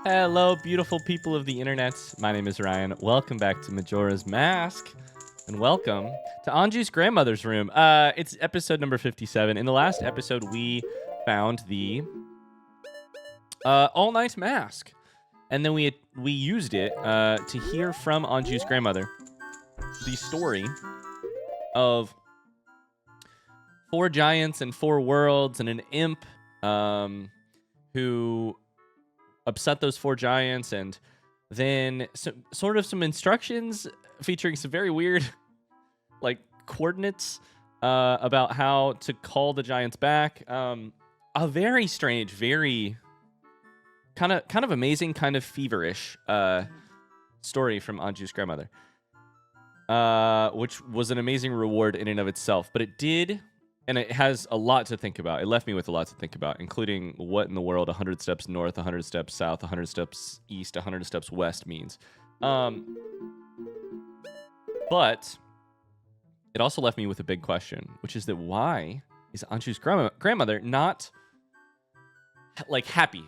Hello, beautiful people of the internet. My name is Ryan. Welcome back to Majora's Mask, and welcome to Anju's grandmother's room. It's episode number 57. In the last episode, we found the all-night mask, and then we used it to hear from Anju's grandmother the story of 4 giants and 4 worlds and an imp who upset those 4 giants, and then some instructions featuring some very weird like coordinates about how to call the giants back. A very strange, very kind of amazing, kind of feverish story from Anju's grandmother, which was an amazing reward in and of itself. But it did, and it has a lot to think about. It left me with a lot to think about, including what in the world 100 steps north, 100 steps south, 100 steps east, 100 steps west means. But it also left me with a big question, which is that why is Anju's grandmother not like happy,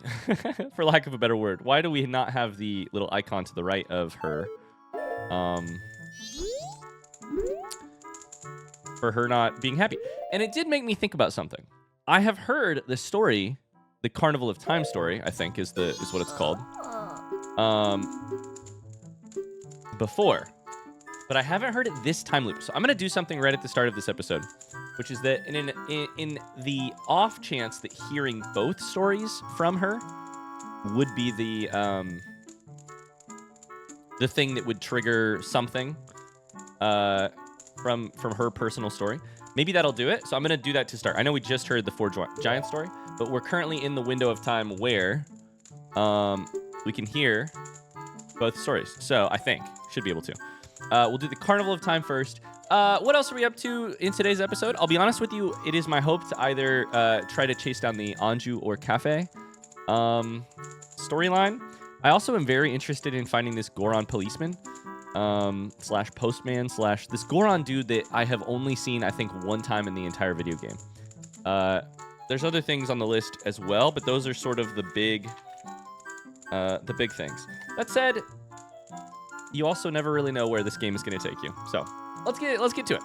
for lack of a better word? Why do we not have the little icon to the right of her? For her not being happy. And it did make me think about something. I have heard the story, the Carnival of Time story, I think is what it's called, before. But I haven't heard it this time loop. So I'm going to do something right at the start of this episode, which is that in the off chance that hearing both stories from her would be the thing that would trigger something from her personal story. Maybe that'll do it. So I'm going to do that to start. I know we just heard the 4 giant story, but we're currently in the window of time where we can hear both stories. So I think should be able to. We'll do the Carnival of Time first. What else are we up to in today's episode? I'll be honest with you. It is my hope to either try to chase down the Anju or Kafei storyline. I also am very interested in finding this Goron policeman. Slash postman slash this Goron dude that I have only seen, I think, one time in the entire video game. There's other things on the list as well, but those are sort of the big things. That said, you also never really know where this game is going to take you. So let's get to it.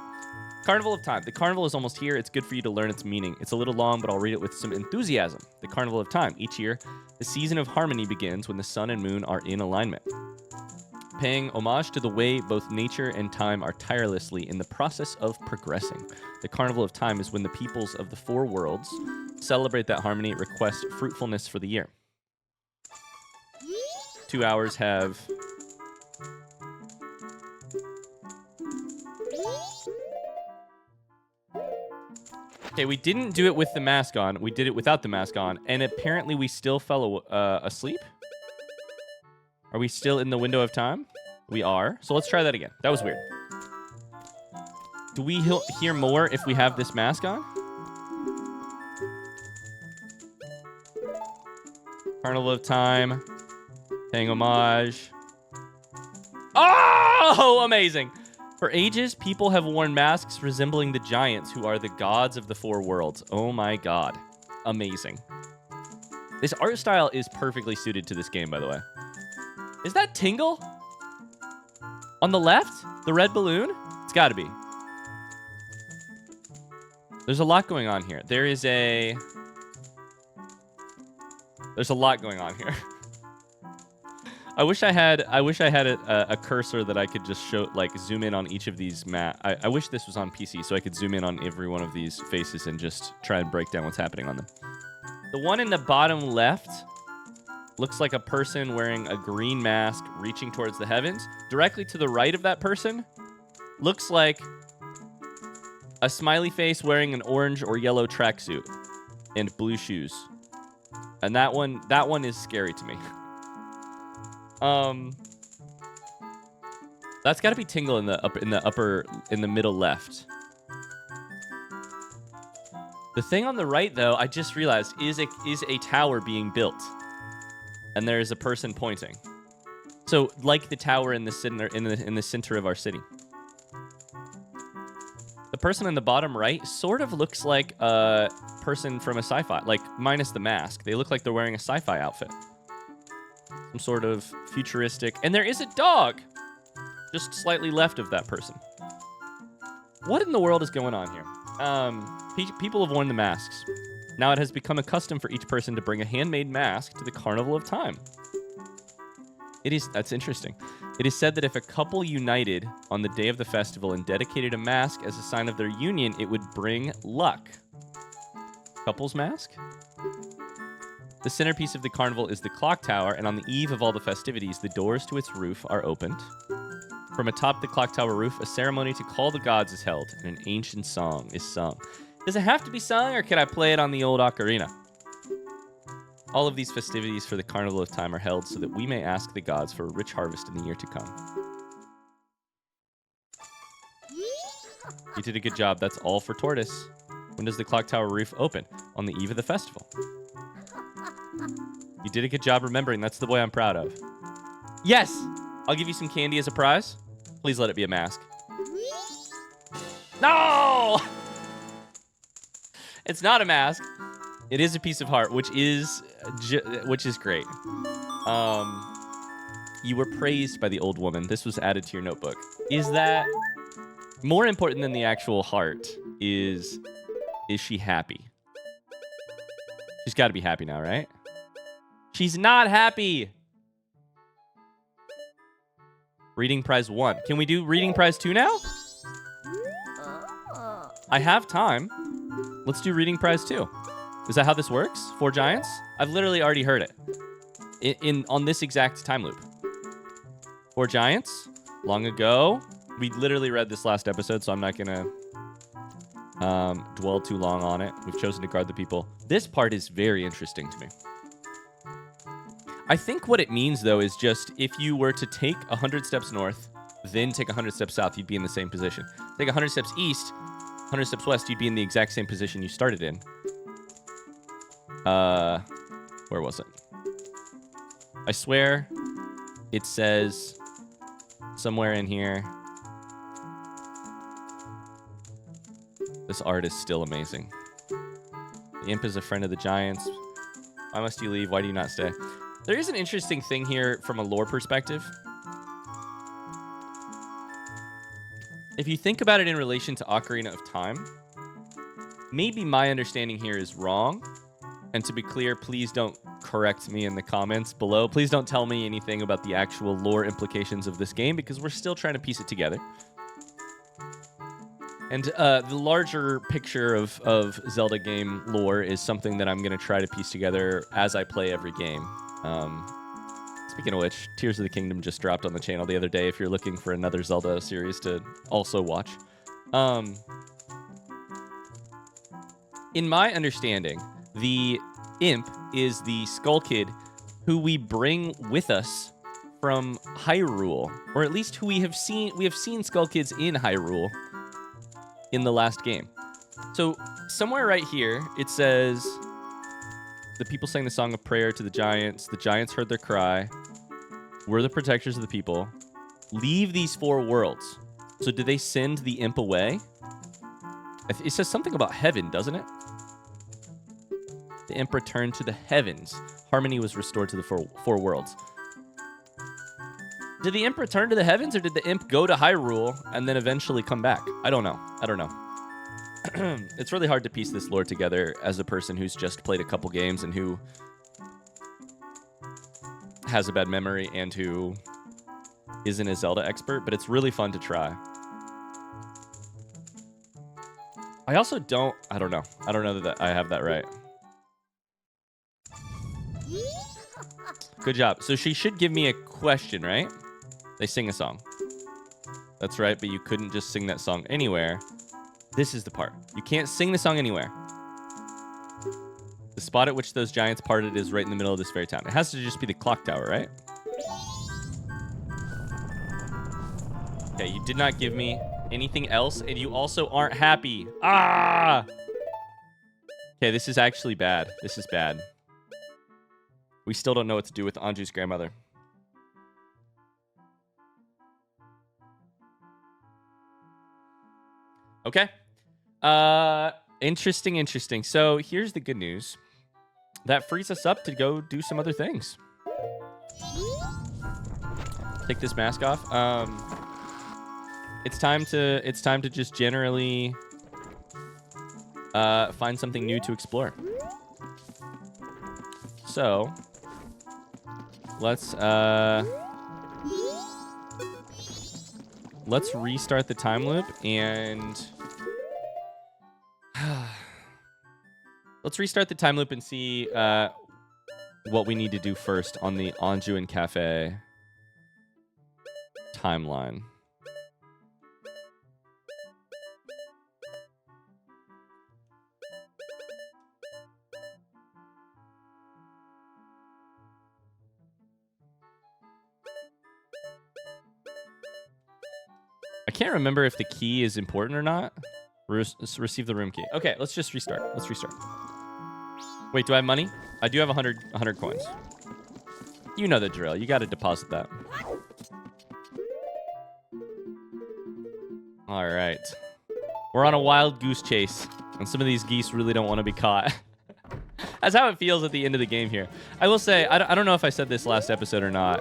Carnival of Time. The carnival is almost here. It's good for you to learn its meaning. It's a little long, but I'll read it with some enthusiasm. The Carnival of Time. Each year, the season of harmony begins when the sun and moon are in alignment, paying homage to the way both nature and time are tirelessly in the process of progressing. The Carnival of Time is when the peoples of the 4 worlds celebrate that harmony, request fruitfulness for the year. 2 hours have... Okay, we didn't do it with the mask on. We did it without the mask on, and apparently we still fell asleep. Are we still in the window of time? We are. So let's try that again. That was weird. Do we hear more if we have this mask on? Carnival of Time. Paying homage. Oh, amazing. For ages, people have worn masks resembling the giants who are the gods of the 4 worlds. Oh my god. Amazing. This art style is perfectly suited to this game, by the way. Is that Tingle? On the left? The red balloon? It's got to be. There's a lot going on here. There's a lot going on here. I wish I had a cursor that I could just show, like, zoom in on each of these I wish this was on PC so I could zoom in on every one of these faces and just try and break down what's happening on them. The one in the bottom left looks like a person wearing a green mask reaching towards the heavens. Directly to the right of that person looks like a smiley face wearing an orange or yellow tracksuit and blue shoes. And that one is scary to me. That's got to be Tingle in the middle left. The thing on the right, though, I just realized is a tower being built. And there is a person pointing. So, like the tower in the center of our city. The person in the bottom right sort of looks like a person from a sci-fi, like minus the mask. They look like they're wearing a sci-fi outfit. some sort of futuristic. And there is a dog just slightly left of that person. What in the world is going on here? People have worn the masks. Now it has become a custom for each person to bring a handmade mask to the Carnival of Time. That's interesting. It is said that if a couple united on the day of the festival and dedicated a mask as a sign of their union, it would bring luck. Couple's mask? The centerpiece of the carnival is the clock tower, and on the eve of all the festivities, the doors to its roof are opened. From atop the clock tower roof, a ceremony to call the gods is held, and an ancient song is sung. Does it have to be sung, or can I play it on the old ocarina? All of these festivities for the Carnival of Time are held so that we may ask the gods for a rich harvest in the year to come. You did a good job. That's all for Tortoise. When does the clock tower roof open? On the eve of the festival. You did a good job remembering. That's the boy I'm proud of. Yes! I'll give you some candy as a prize. Please let it be a mask. No! It's not a mask. It is a piece of heart, which is great. You were praised by the old woman. This was added to your notebook. Is that more important than the actual heart? Is she happy? She's got to be happy now, right? She's not happy. Reading prize 1. Can we do reading prize 2 now? I have time. Let's do reading prize 2. Is that how this works? 4 giants? I've literally already heard it. On this exact time loop. 4 giants? Long ago. We literally read this last episode, so I'm not going to dwell too long on it. We've chosen to guard the people. This part is very interesting to me. I think what it means, though, is just if you were to take 100 steps north, then take 100 steps south, you'd be in the same position. Take 100 steps east, 100 steps west, you'd be in the exact same position you started in. Where was it? I swear it says somewhere in here. This art is still amazing. The imp is a friend of the giants. Why must you leave? Why do you not stay? There is an interesting thing here from a lore perspective. If you think about it in relation to Ocarina of Time, maybe my understanding here is wrong. And to be clear, please don't correct me in the comments below. Please don't tell me anything about the actual lore implications of this game, because we're still trying to piece it together. And the larger picture of Zelda game lore is something that I'm going to try to piece together as I play every game. Speaking of which, Tears of the Kingdom just dropped on the channel the other day if you're looking for another Zelda series to also watch. In my understanding, the imp is the Skull Kid who we bring with us from Hyrule, or at least who we have seen Skull Kids in Hyrule in the last game. So somewhere right here, it says, the people sang the song of prayer to the giants heard their cry, we're the protectors of the people, leave these 4 worlds. So did they send the imp away? It says something about heaven, doesn't it? The imp returned to the heavens. Harmony was restored to the 4 worlds. Did the imp return to the heavens, or did the imp go to Hyrule and then eventually come back? I don't know. It's really hard to piece this lore together as a person who's just played a couple games and who has a bad memory and who isn't a Zelda expert, but it's really fun to try. I also don't know. I don't know that I have that right. Good job. So she should give me a question, right? They sing a song. That's right, but you couldn't just sing that song anywhere. This is the part. You can't sing the song anywhere. The spot at which those giants parted is right in the middle of this very town. It has to just be the clock tower, right? Okay, you did not give me anything else, and you also aren't happy. Ah! Okay, this is actually bad. This is bad. We still don't know what to do with Anju's grandmother. Okay. Interesting. So here's the good news. That frees us up to go do some other things. Take this mask off. It's time to just generally find something new to explore. So let's restart the time loop and let's restart the time loop and see what we need to do first on the Anju and Kafei timeline. I can't remember if the key is important or not. Receive the room key. Okay, let's just restart. Let's restart. Wait, do I have money? I do have 100 coins. You know the drill. You got to deposit that. All right. We're on a wild goose chase, and some of these geese really don't want to be caught. That's how it feels at the end of the game here. I will say, I don't know if I said this last episode or not,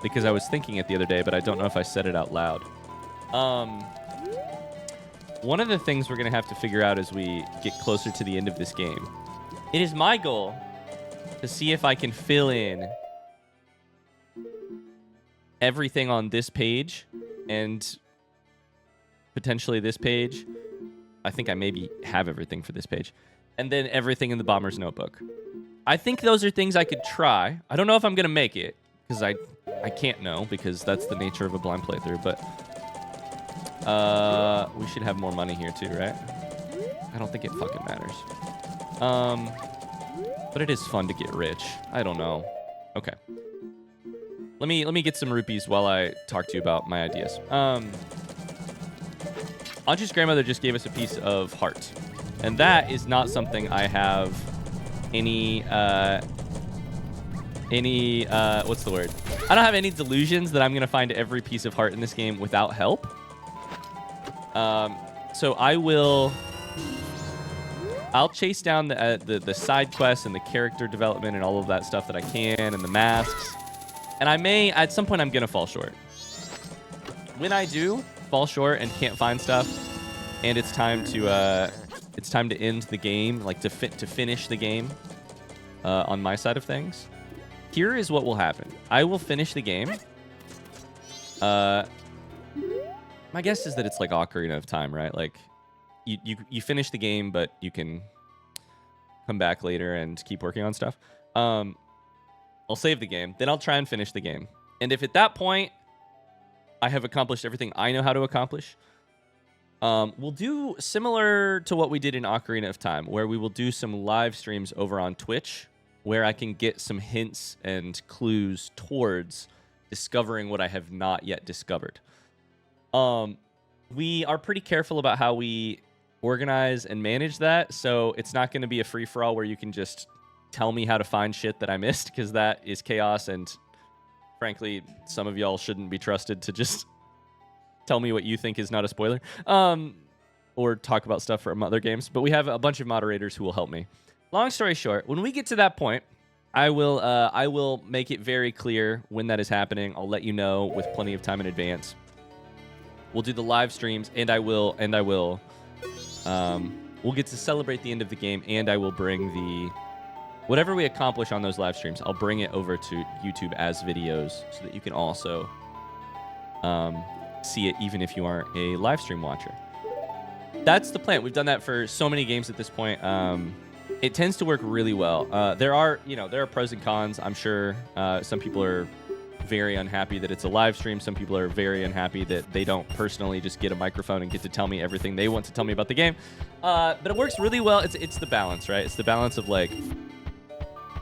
because I was thinking it the other day, but I don't know if I said it out loud. One of the things we're going to have to figure out as we get closer to the end of this game, it is my goal to see if I can fill in everything on this page and potentially this page. I think I maybe have everything for this page. And then everything in the Bomber's Notebook. I think those are things I could try. I don't know if I'm going to make it, because I can't know, because that's the nature of a blind playthrough, but we should have more money here too, right? I don't think it fucking matters. But it is fun to get rich. I don't know. Okay. Let me get some rupees while I talk to you about my ideas. Anju's grandmother just gave us a piece of heart. And that is not something I have any what's the word? I don't have any delusions that I'm going to find every piece of heart in this game without help. So I'll chase down the side quests and the character development and all of that stuff that I can, and the masks. And I may, at some point, I'm going to fall short. When I do fall short and can't find stuff, and it's time to end the game, like to finish the game on my side of things, here is what will happen. I will finish the game. My guess is that it's like Ocarina of Time, right? Like, you finish the game, but you can come back later and keep working on stuff. I'll save the game. Then I'll try and finish the game. And if at that point I have accomplished everything I know how to accomplish, we'll do similar to what we did in Ocarina of Time, where we will do some live streams over on Twitch, where I can get some hints and clues towards discovering what I have not yet discovered. We are pretty careful about how we organize and manage that, so it's not going to be a free-for-all where you can just tell me how to find shit that I missed, because that is chaos, and frankly, some of y'all shouldn't be trusted to just tell me what you think is not a spoiler, or talk about stuff from other games. But we have a bunch of moderators who will help me. Long story short, when we get to that point, I will make it very clear when that is happening. I'll let you know with plenty of time in advance. We'll do the live streams, and we'll get to celebrate the end of the game, and I will bring whatever we accomplish on those live streams, I'll bring it over to YouTube as videos so that you can also see it even if you aren't a live stream watcher. That's the plan. We've done that for so many games at this point. It tends to work really well. There are pros and cons. I'm sure some people are very unhappy that it's a live stream. Some people are very unhappy that they don't personally just get a microphone and get to tell me everything they want to tell me about the game. But it works really well. It's the balance, right? It's the balance of, like,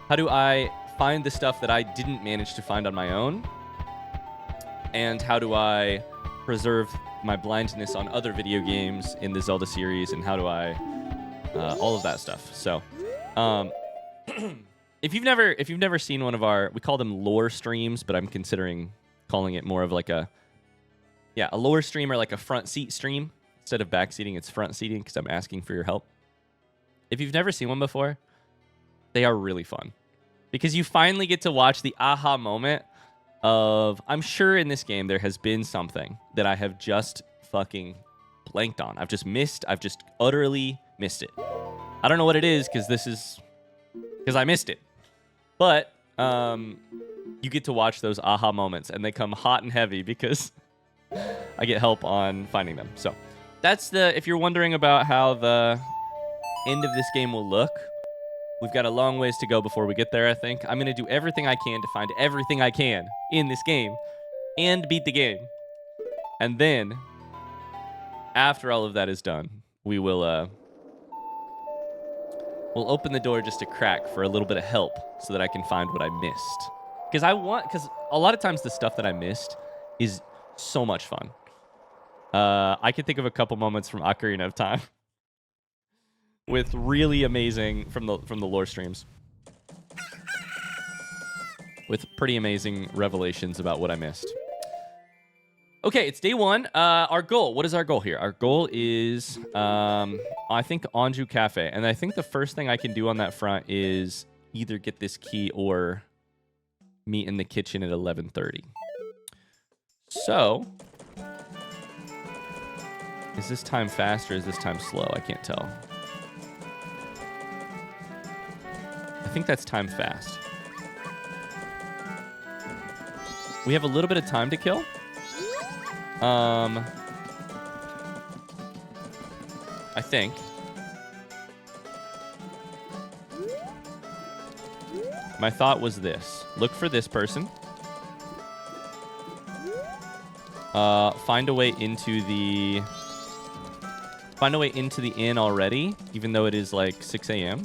how do I find the stuff that I didn't manage to find on my own? And how do I preserve my blindness on other video games in the Zelda series? And how do I all of that stuff? So if you've never seen one of our, we call them lore streams, but I'm considering calling it more of like a lore stream, or like a front seat stream. Instead of back seating, it's front seating, because I'm asking for your help. If you've never seen one before, they are really fun, because you finally get to watch the aha moment of... I'm sure in this game there has been something that I have just fucking blanked on. I've just missed. I've just utterly missed it. I don't know what it is because I missed it. But you get to watch those aha moments, and they come hot and heavy because I get help on finding them. So that's if you're wondering about how the end of this game will look, we've got a long ways to go before we get there, I think. I'm going to do everything I can to find everything I can in this game and beat the game. And then, after all of that is done, we'll open the door just a crack for a little bit of help so that I can find what I missed. Because a lot of times the stuff that I missed is so much fun. I can think of a couple moments from Ocarina of Time with really amazing from the lore streams, with pretty amazing revelations about what I missed. Okay, it's day 1. Our goal. What is our goal here? Our goal is, I think, Anju Cafe. And I think the first thing I can do on that front is either get this key or meet in the kitchen at 11:30. So, is this time fast or is this time slow? I can't tell. I think that's time fast. We have a little bit of time to kill. I think. My thought was this. Look for this person. Find a way into the inn already, even though it is like 6 a.m.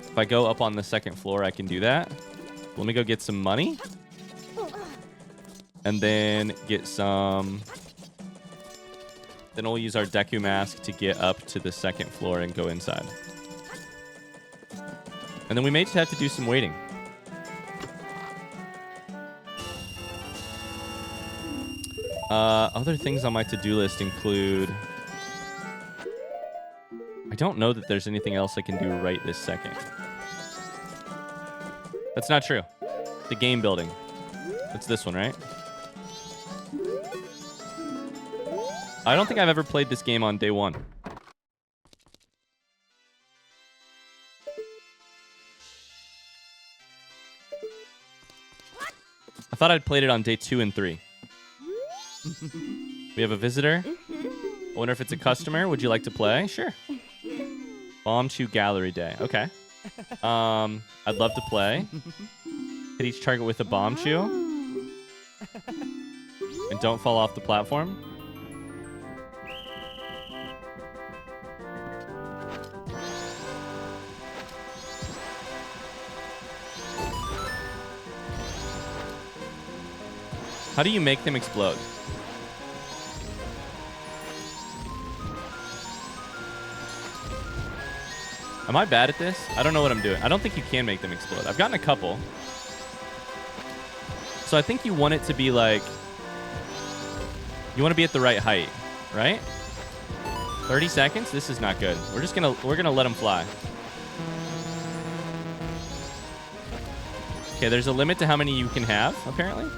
If I go up on the second floor, I can do that. Let me go get some money. And then get some... Then we'll use our Deku Mask to get up to the second floor and go inside. And then we may just have to do some waiting. Other things on my to-do list include... I don't know that there's anything else I can do right this second. That's not true. The game building. It's this one, right? I don't think I've ever played this game on day 1. I thought I'd played it on day 2 and 3. We have a visitor. I wonder if it's a customer. Would you like to play? Sure. Bombchu Gallery Day. Okay. I'd love to play. Hit each target with a Bombchu. And don't fall off the platform. How do you make them explode? Am I bad at this? I don't know what I'm doing. I don't think you can make them explode. I've gotten a couple. So I think you want it to be like... You want to be at the right height, right? 30 seconds? This is not good. We're gonna let them fly. Okay, there's a limit to how many you can have, apparently.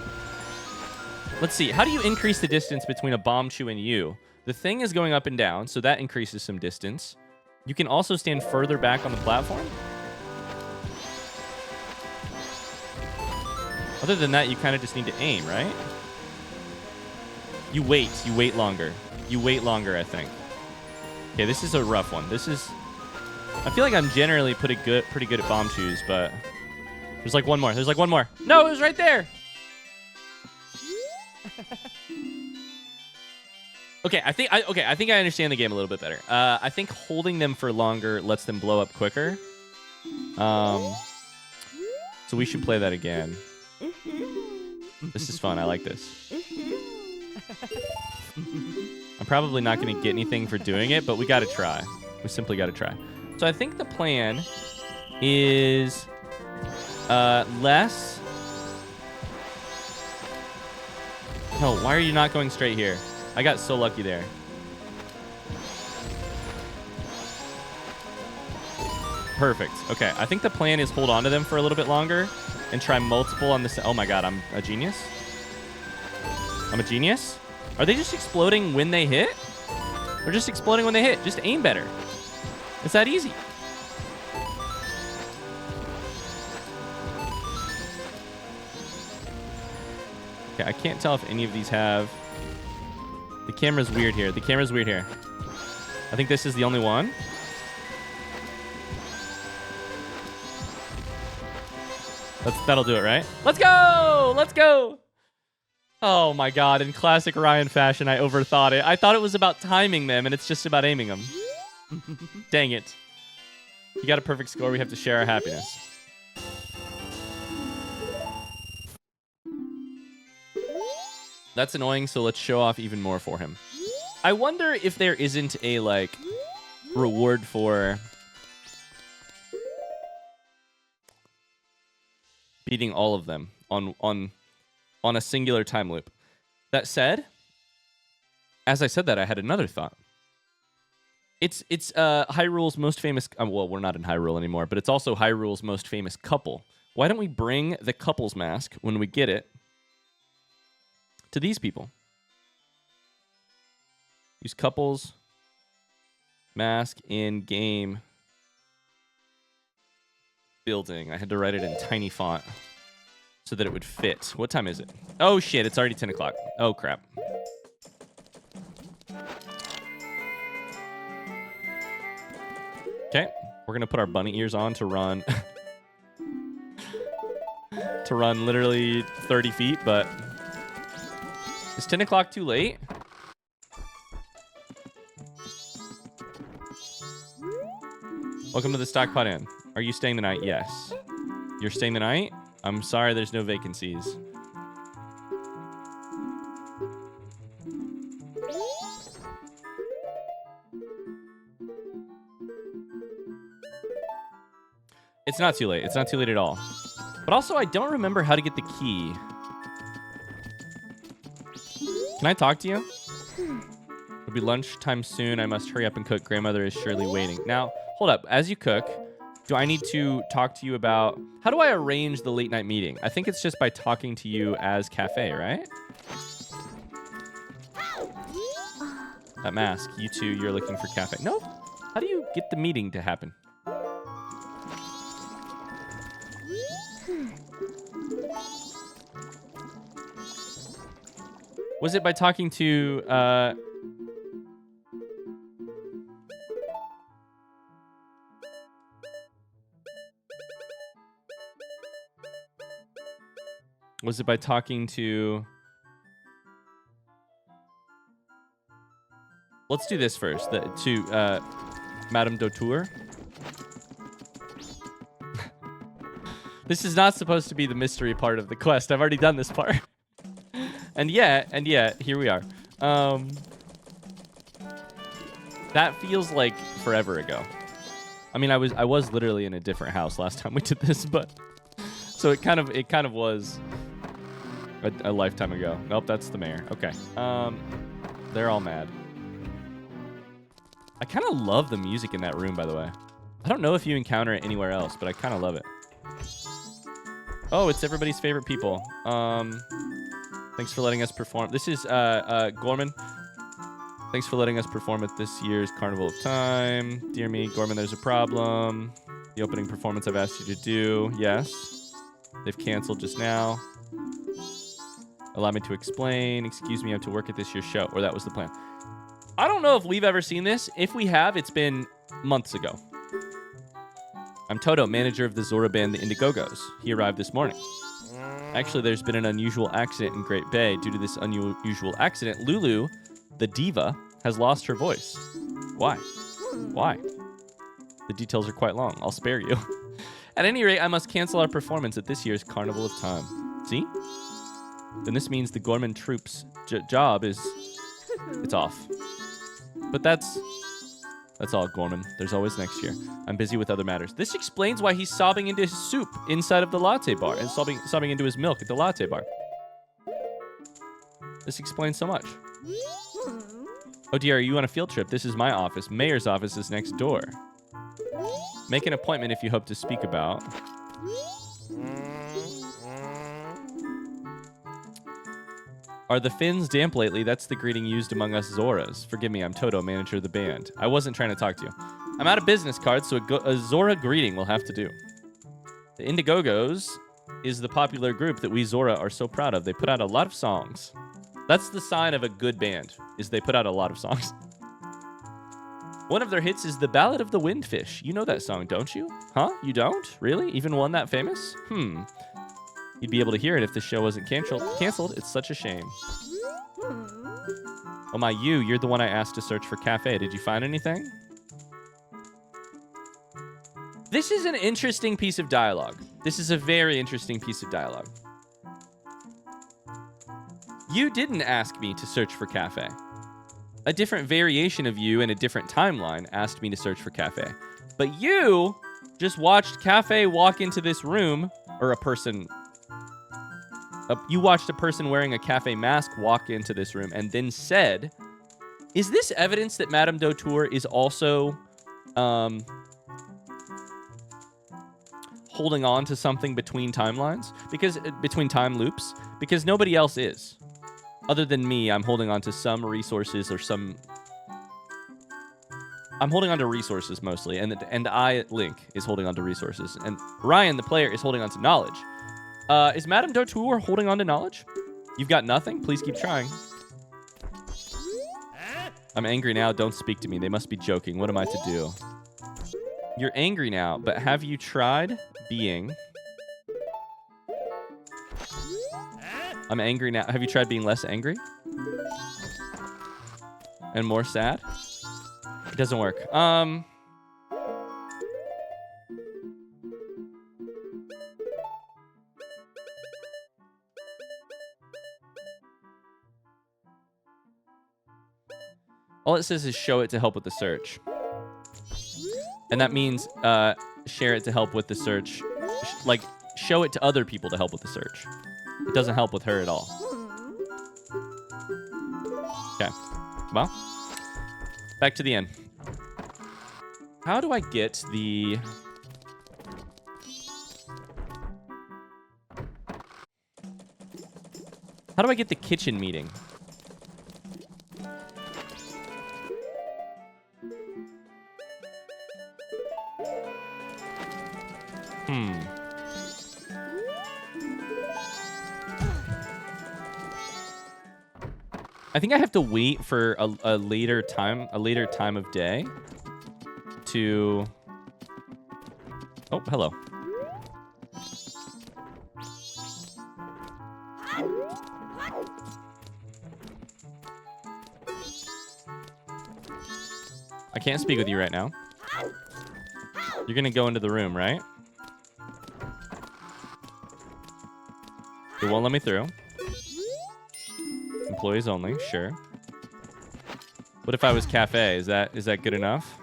Let's see. How do you increase the distance between a Bombchu and you? The thing is going up and down, so that increases some distance. You can also stand further back on the platform. Other than that, you kind of just need to aim, right? You wait longer. You wait longer, I think. Okay, this is a rough one. I feel like I'm generally pretty good at Bombchus, but there's like one more. No, it was right there. Okay, I think I understand the game a little bit better. I think holding them for longer lets them blow up quicker. So we should play that again. This is fun. I like this. I'm probably not going to get anything for doing it, but we got to try. We simply got to try. So I think the plan is less... No, why are you not going straight here? I got so lucky there. Perfect. Okay, I think the plan is hold on to them for a little bit longer and try multiple on this. Oh my god, I'm a genius. I'm a genius. Are they just exploding when they hit? Or just exploding when they hit? Just aim better. It's that easy. Okay, I can't tell if any of these have... The camera's weird here. The camera's weird here. I think this is the only one. That'll do it, right? Let's go! Let's go! Oh my god, in classic Ryan fashion, I overthought it. I thought it was about timing them, and it's just about aiming them. Dang it. You got a perfect score. We have to share our happiness. That's annoying, so let's show off even more for him. I wonder if there isn't a, like, reward for beating all of them on a singular time loop. That said, as I said that, I had another thought. It's Hyrule's most famous... well, we're not in Hyrule anymore, but it's also Hyrule's most famous couple. Why don't we bring the couple's mask when we get it to these people? Use couples mask in game building. I had to write it in tiny font so that it would fit. What time is it? Oh shit, it's already 10 o'clock. Oh crap. Okay, we're gonna put our bunny ears on to run to run literally 30 feet, but is 10 o'clock too late? Welcome to the Stockpot Inn. Are you staying the night? Yes. You're staying the night? I'm sorry there's no vacancies. It's not too late. It's not too late at all. But also, I don't remember how to get the key. Can I talk to you? It'll be lunchtime soon. I must hurry up and cook. Grandmother is surely waiting. Now, hold up. As you cook, do I need to talk to you about... How do I arrange the late night meeting? I think it's just by talking to you as Kafei, right? That mask. You two, you're looking for Kafei. No? How do you get the meeting to happen? Was it by talking to... Was it by talking to... Let's do this first. To Madame Dautour. This is not supposed to be the mystery part of the quest. I've already done this part. And yet, here we are. That feels like forever ago. I mean, I was literally in a different house last time we did this, but so it kind of was a lifetime ago. Nope, that's the mayor. Okay. They're all mad. I kind of love the music in that room, by the way. I don't know if you encounter it anywhere else, but I kind of love it. Oh, it's everybody's favorite people. Thanks for letting us perform. This is Gorman. Thanks for letting us perform at this year's Carnival of Time. Dear me, Gorman, there's a problem. The opening performance I've asked you to do. Yes. They've canceled just now. Allow me to explain. Excuse me, I have to work at this year's show. Or that was the plan. I don't know if we've ever seen this. If we have, it's been months ago. I'm Toto, manager of the Zora band, the Indigogos. He arrived this morning. Actually, there's been an unusual accident in Great Bay. Due to this unusual accident, Lulu, the diva, has lost her voice. Why? Why? The details are quite long. I'll spare you. At any rate, I must cancel our performance at this year's Carnival of Time. See? Then this means the Gorman Troupe's job is... It's off. But that's all, Gorman. There's always next year. I'm busy with other matters. This explains why he's sobbing into his soup inside of the latte bar and sobbing into his milk at the latte bar. This explains so much. Oh dear, are you on a field trip? This is my office. Mayor's office is next door. Make an appointment if you hope to speak about. Are the fins damp lately? That's the greeting used among us Zoras. Forgive me, I'm Toto, manager of the band. I wasn't trying to talk to you. I'm out of business cards, so a Zora greeting will have to do. The Indigogos is the popular group that we Zora are so proud of. They put out a lot of songs. That's the sign of a good band, is they put out a lot of songs. One of their hits is The Ballad of the Windfish. You know that song, don't you? Huh? You don't? Really? Even one that famous? You'd be able to hear it if the show wasn't canceled. It's such a shame. Oh my, you're the one I asked to search for Kafei. Did you find anything? This is an interesting piece of dialogue. This is a very interesting piece of dialogue. You didn't ask me to search for Kafei. A different variation of you in a different timeline asked me to search for Kafei. But you just watched Kafei walk into this room, or a person... you watched a person wearing a Kafei mask walk into this room and then said, is this evidence that Madame Dautour is also holding on to something between timelines? Because between time loops? Because nobody else is. Other than me, I'm holding on to some resources or some... I'm holding on to resources mostly, and I, Link, is holding on to resources. And Ryan, the player, is holding on to knowledge. Is Madame Dautour holding on to knowledge? You've got nothing? Please keep trying. I'm angry now. Don't speak to me. They must be joking. What am I to do? You're angry now, but have you tried being... I'm angry now. Have you tried being less angry? And more sad? It doesn't work. All it says is show it to help with the search. And that means share it to help with the search. Like, show it to other people to help with the search. It doesn't help with her at all. Okay. Well, back to the end. How do I get the... How do I get the kitchen meeting? I think I have to wait for a later time of day to... Oh, hello. I can't speak with you right now. You're gonna go into the room, right? It won't let me through. Employees only, sure. What if I was Kafei? Is that good enough?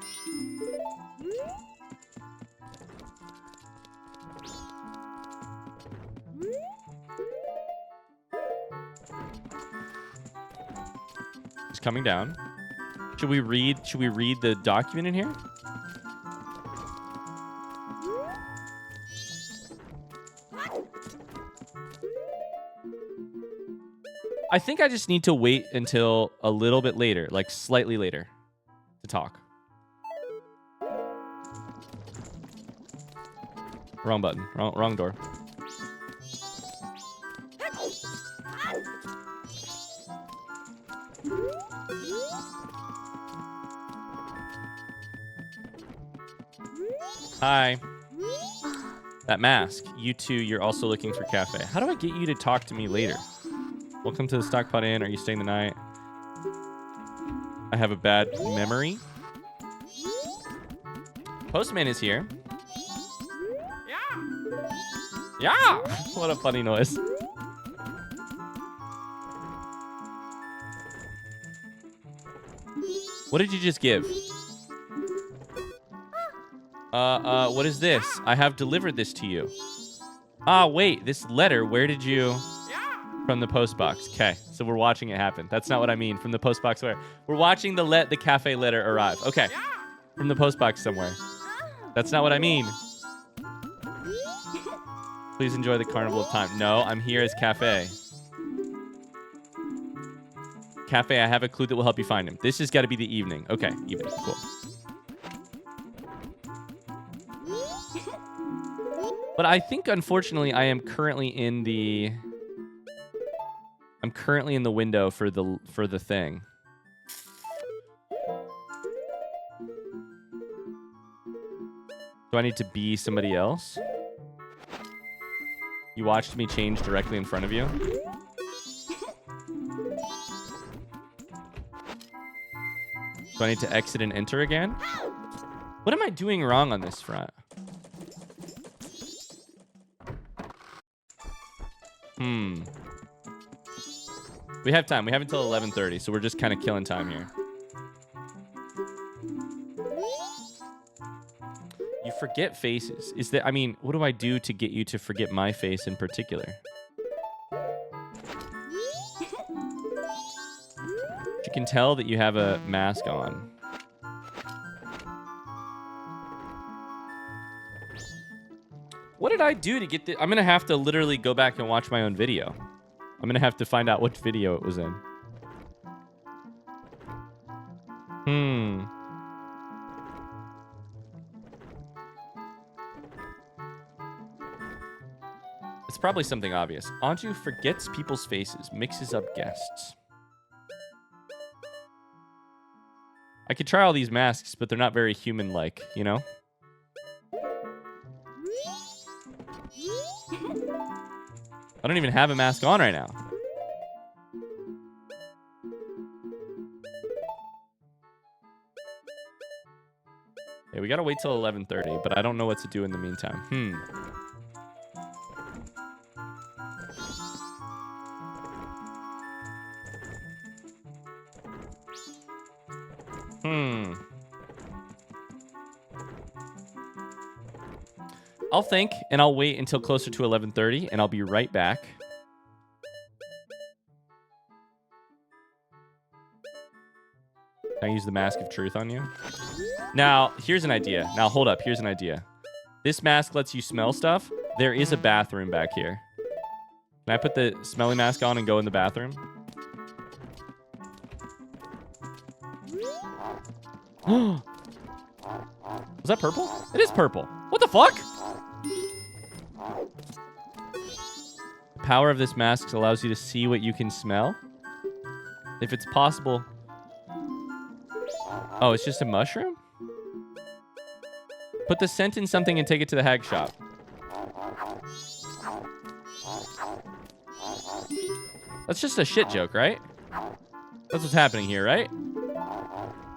It's coming down. Should we read the document in here? I think I just need to wait until a little bit later, like slightly later, to talk. Wrong button. Wrong door. Hi. That mask. You two, you're also looking for Kafei. How do I get you to talk to me later? Welcome to the Stockpot Inn. Are you staying the night? I have a bad memory. Postman is here. Yeah! What a funny noise. What did you just give? What is this? I have delivered this to you. Ah, wait, this letter, where did you... From the post box. Okay, so we're watching it happen. That's not what I mean. From the post box where? We're watching the Kafei letter arrive. Okay, from the post box somewhere. That's not what I mean. Please enjoy the Carnival of Time. No, I'm here as Kafei. Kafei, I have a clue that will help you find him. This has got to be the evening. Okay, evening. Cool. But I think, unfortunately, I am currently in the... I'm currently in the window for the thing. Do I need to be somebody else? You watched me change directly in front of you? Do I need to exit and enter again? What am I doing wrong on this front? We have time. We have until 11:30, so we're just kind of killing time here. You forget faces. Is that, I mean, what do I do to get you to forget my face in particular? You can tell that you have a mask on. What did I do to get the... I'm going to have to literally go back and watch my own video. I'm going to have to find out which video it was in. It's probably something obvious. Anju forgets people's faces, mixes up guests. I could try all these masks, but they're not very human-like, you know? I don't even have a mask on right now. Hey, we gotta wait till 11:30, but I don't know what to do in the meantime. I'll think, and I'll wait until closer to 11:30, and I'll be right back. Can I use the Mask of Truth on you? Now, here's an idea. Now, hold up. Here's an idea. This mask lets you smell stuff. There is a bathroom back here. Can I put the smelly mask on and go in the bathroom? Was that purple? It is purple. What the fuck? The power of this mask allows you to see what you can smell. If it's possible... Oh, it's just a mushroom? Put the scent in something and take it to the hag shop. That's just a shit joke, right? That's what's happening here, right?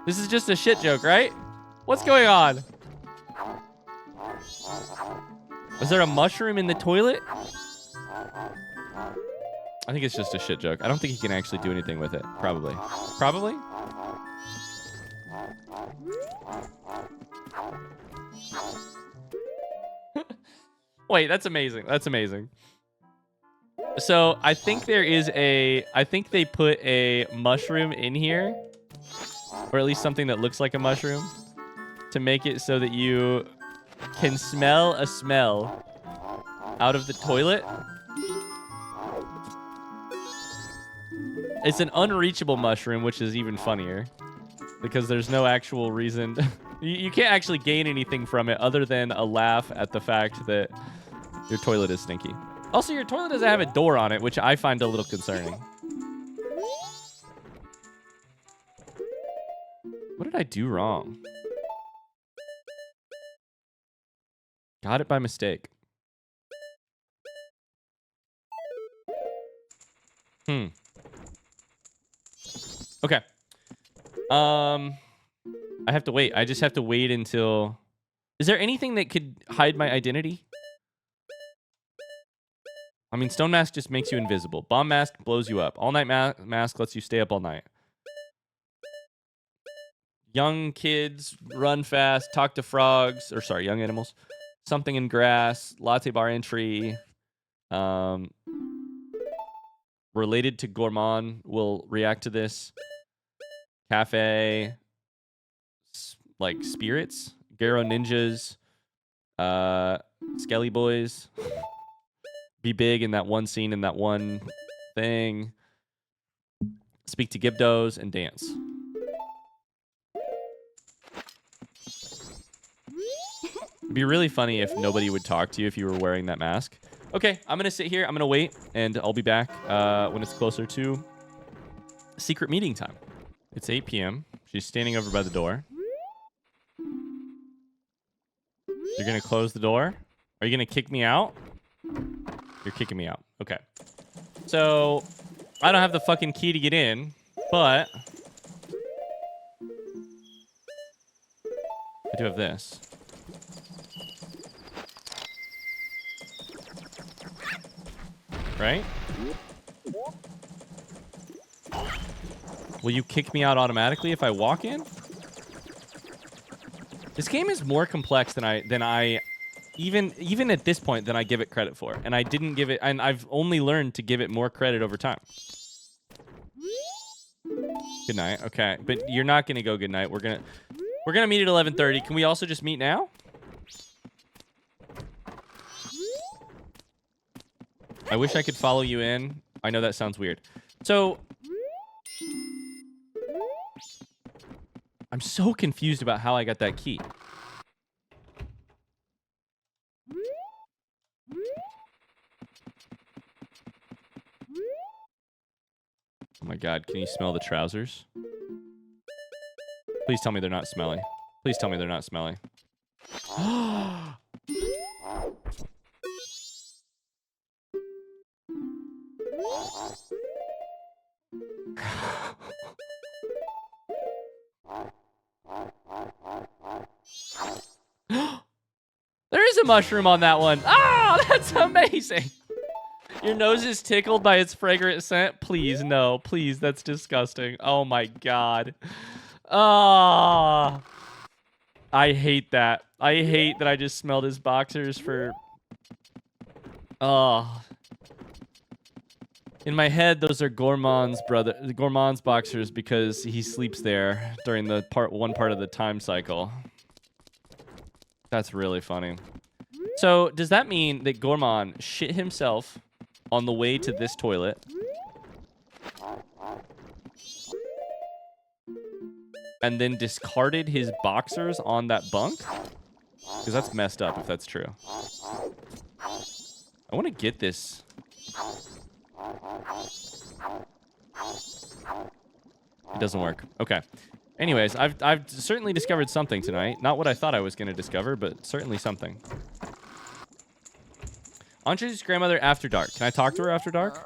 This is just a shit joke, right? What's going on? Is there a mushroom in the toilet? I think it's just a shit joke. I don't think he can actually do anything with it. Probably. Probably? Wait, that's amazing. That's amazing. So I think there is a... I think they put a mushroom in here. Or at least something that looks like a mushroom. To make it so that you can smell a smell out of the toilet. It's an unreachable mushroom, which is even funnier. Because there's no actual reason... You can't actually gain anything from it other than a laugh at the fact that your toilet is stinky. Also, your toilet doesn't have a door on it, which I find a little concerning. What did I do wrong? Got it by mistake. Okay. I have to wait. I just have to wait until... Is there anything that could hide my identity? I mean, Stone Mask just makes you invisible. Bomb Mask blows you up. All Night Mask lets you stay up all night. Young kids, run fast, talk to frogs. Or sorry, young animals. Something in grass. Latte bar entry. Related to Gourmand will react to this. Cafe. Like spirits. Garo ninjas. Skelly boys. Be big in that one scene in that one thing. speak to Gibdos, and dance. It'd be really funny if nobody would talk to you if you were wearing that mask. Okay, I'm going to sit here. I'm going to wait, and I'll be back when it's closer to secret meeting time. It's 8 p.m. She's standing over by the door. You're going to close the door? Are you going to kick me out? You're kicking me out. Okay. So, I don't have the fucking key to get in, but I do have this. Right? Will you kick me out automatically if I walk in? This game is more complex than I even at this point than I give it credit for. And I didn't give it, and I've only learned to give it more credit over time. Good night. Okay, but you're not gonna go good night. We're gonna meet at 11:30. Can we also just meet now? I wish I could follow you in. I know that sounds weird. So, I'm so confused about how I got that key. Oh my god, can you smell the trousers? Please tell me they're not smelly. Please tell me they're not smelly. There is a mushroom on that one. Ah, that's amazing. Your nose is tickled by its fragrant scent? Please, no. Please, that's disgusting. Oh my god. Ah. I hate that. I hate that I just smelled his boxers for... Oh. In my head, those are Gourmand's boxers because he sleeps there during the one part of the time cycle. That's really funny. So, does that mean that Gourmand shit himself on the way to this toilet? And then discarded his boxers on that bunk? Because that's messed up if that's true. I want to get this. It doesn't work. Okay. Anyways, I've certainly discovered something tonight. Not what I thought I was going to discover, but certainly something. Andre's grandmother after dark. Can I talk to her after dark?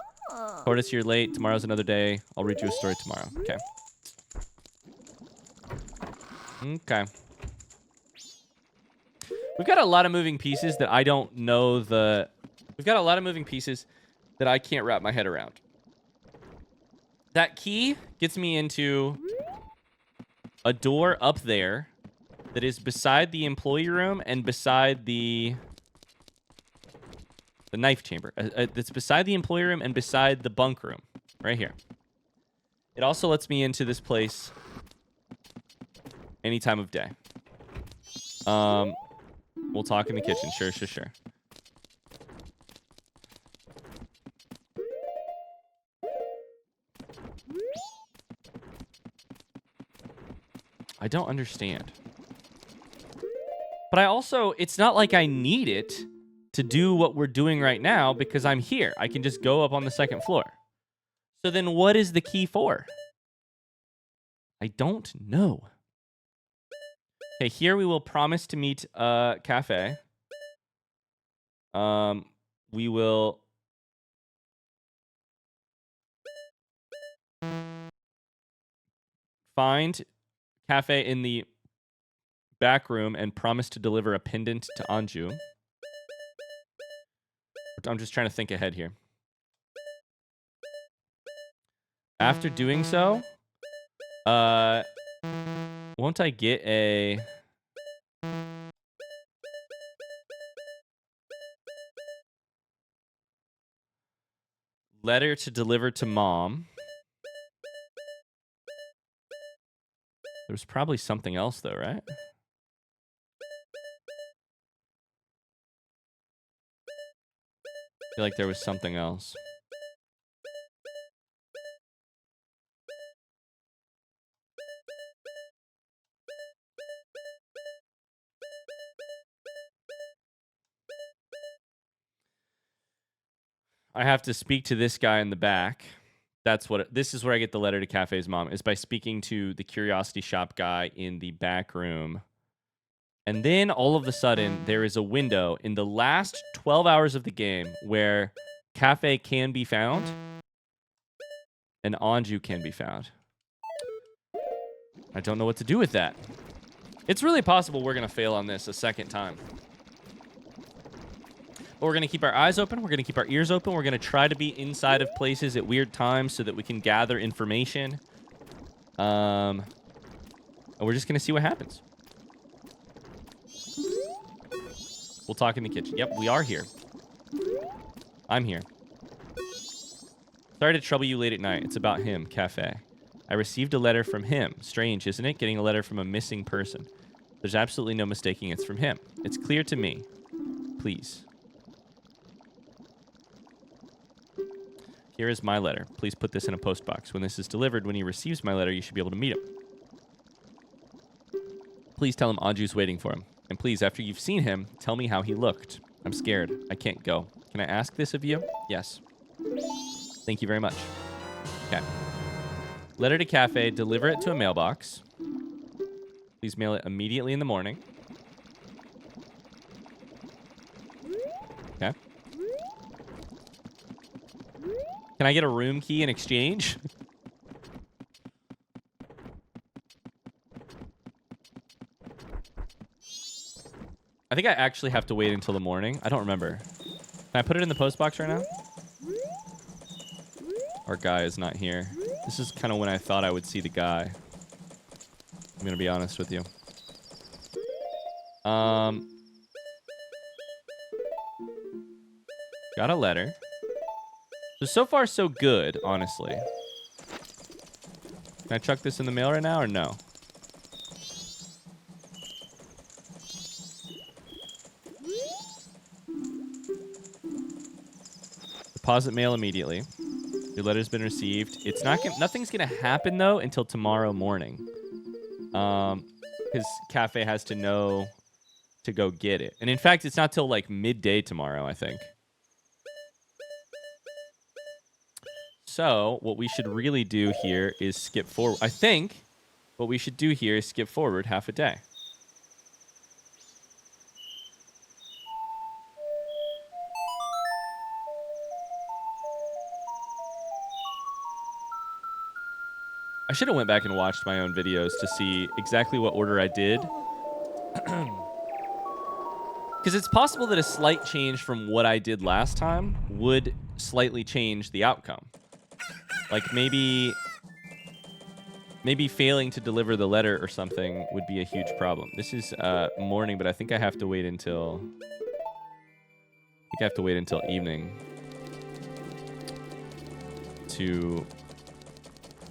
Tortoise, you're late. Tomorrow's another day. I'll read you a story tomorrow. Okay. Okay. We've got a lot of moving pieces that I don't know We've got a lot of moving pieces that I can't wrap my head around. That key gets me into a door up there that is beside the employee room and beside the knife chamber. That's beside the employee room and beside the bunk room. Right here. It also lets me into this place any time of day. We'll talk in the kitchen. Sure. I don't understand. But I also, it's not like I need it to do what we're doing right now because I'm here. I can just go up on the second floor. So then what is the key for? I don't know. Okay, here we will promise to meet Kafei. We will find Kafei in the back room and promise to deliver a pendant to Anju. I'm just trying to think ahead here. After doing so, won't I get a... letter to deliver to mom? There was probably something else though, right? I feel like there was something else. I have to speak to this guy in the back. This is where I get the letter to Kafei's mom, is by speaking to the curiosity shop guy in the back room. And then all of a sudden, there is a window in the last 12 hours of the game where Kafei can be found and Anju can be found. I don't know what to do with that. It's really possible we're going to fail on this a second time. But we're going to keep our eyes open. We're going to keep our ears open. We're going to try to be inside of places at weird times so that we can gather information. And we're just going to see what happens. We'll talk in the kitchen. Yep, we are here. I'm here. Sorry to trouble you late at night. It's about him, Kafei. I received a letter from him. Strange, isn't it? Getting a letter from a missing person. There's absolutely no mistaking it's from him. It's clear to me. Please. Here is my letter. Please put this in a postbox. When this is delivered, when he receives my letter, you should be able to meet him. Please tell him Anju's waiting for him. And please, after you've seen him, tell me how he looked. I'm scared. I can't go. Can I ask this of you? Yes. Thank you very much. Okay. Letter to Kafei. Deliver it to a mailbox. Please mail it immediately in the morning. Okay. Can I get a room key in exchange? I think I actually have to wait until the morning. I don't remember. Can I put it in the post box right now? Our guy is not here. This is kind of when I thought I would see the guy. I'm going to be honest with you. Got a letter. So far, so good, honestly. Can I chuck this in the mail right now or no? Deposit mail immediately. Your letter's been received. It's not nothing's gonna happen though until tomorrow morning. Because Kafei has to know to go get it. And in fact, it's not till like midday tomorrow, I think. So what we should really do here is skip forward. I think what we should do here is skip forward half a day. I should have went back and watched my own videos to see exactly what order I did. Because it's possible that a slight change from what I did last time would slightly change the outcome. Like maybe failing to deliver the letter or something would be a huge problem. This is morning, but I think I have to wait until evening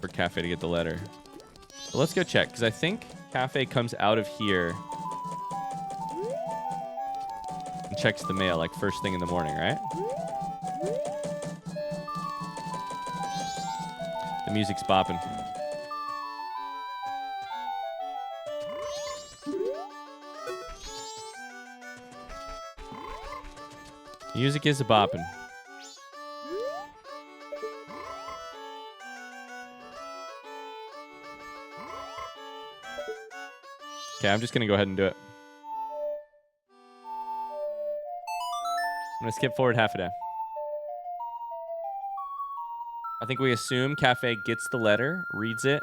for Kafei to get the letter. But let's go check, because I think Kafei comes out of here and checks the mail like first thing in the morning, right? The music's bopping. Music is a bopping. Okay, I'm just going to go ahead and do it. I'm going to skip forward half a day. I think we assume Kafei gets the letter, reads it.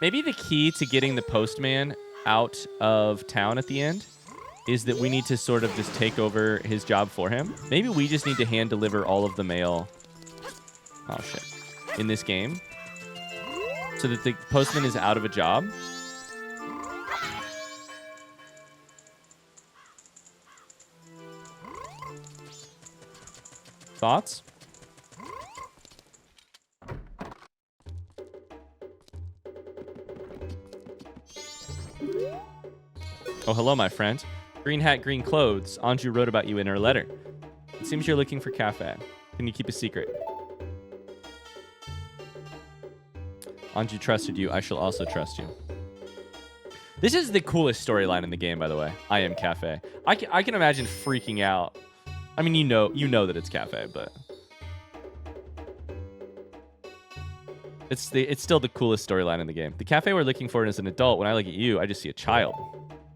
Maybe the key to getting the postman out of town at the end is that we need to sort of just take over his job for him. Maybe we just need to hand deliver all of the mail. Oh, shit. In this game. So that the postman is out of a job. Thoughts? Oh, hello, my friend. Green hat, green clothes. Anju wrote about you in her letter. It seems you're looking for Kafei. Can you keep a secret? Anju trusted you. I shall also trust you. This is the coolest storyline in the game, by the way. I am Kafei. I can imagine freaking out. I mean, you know that it's Kafei, but it's still the coolest storyline in the game. The Kafei we're looking for as an adult. When I look at you, I just see a child.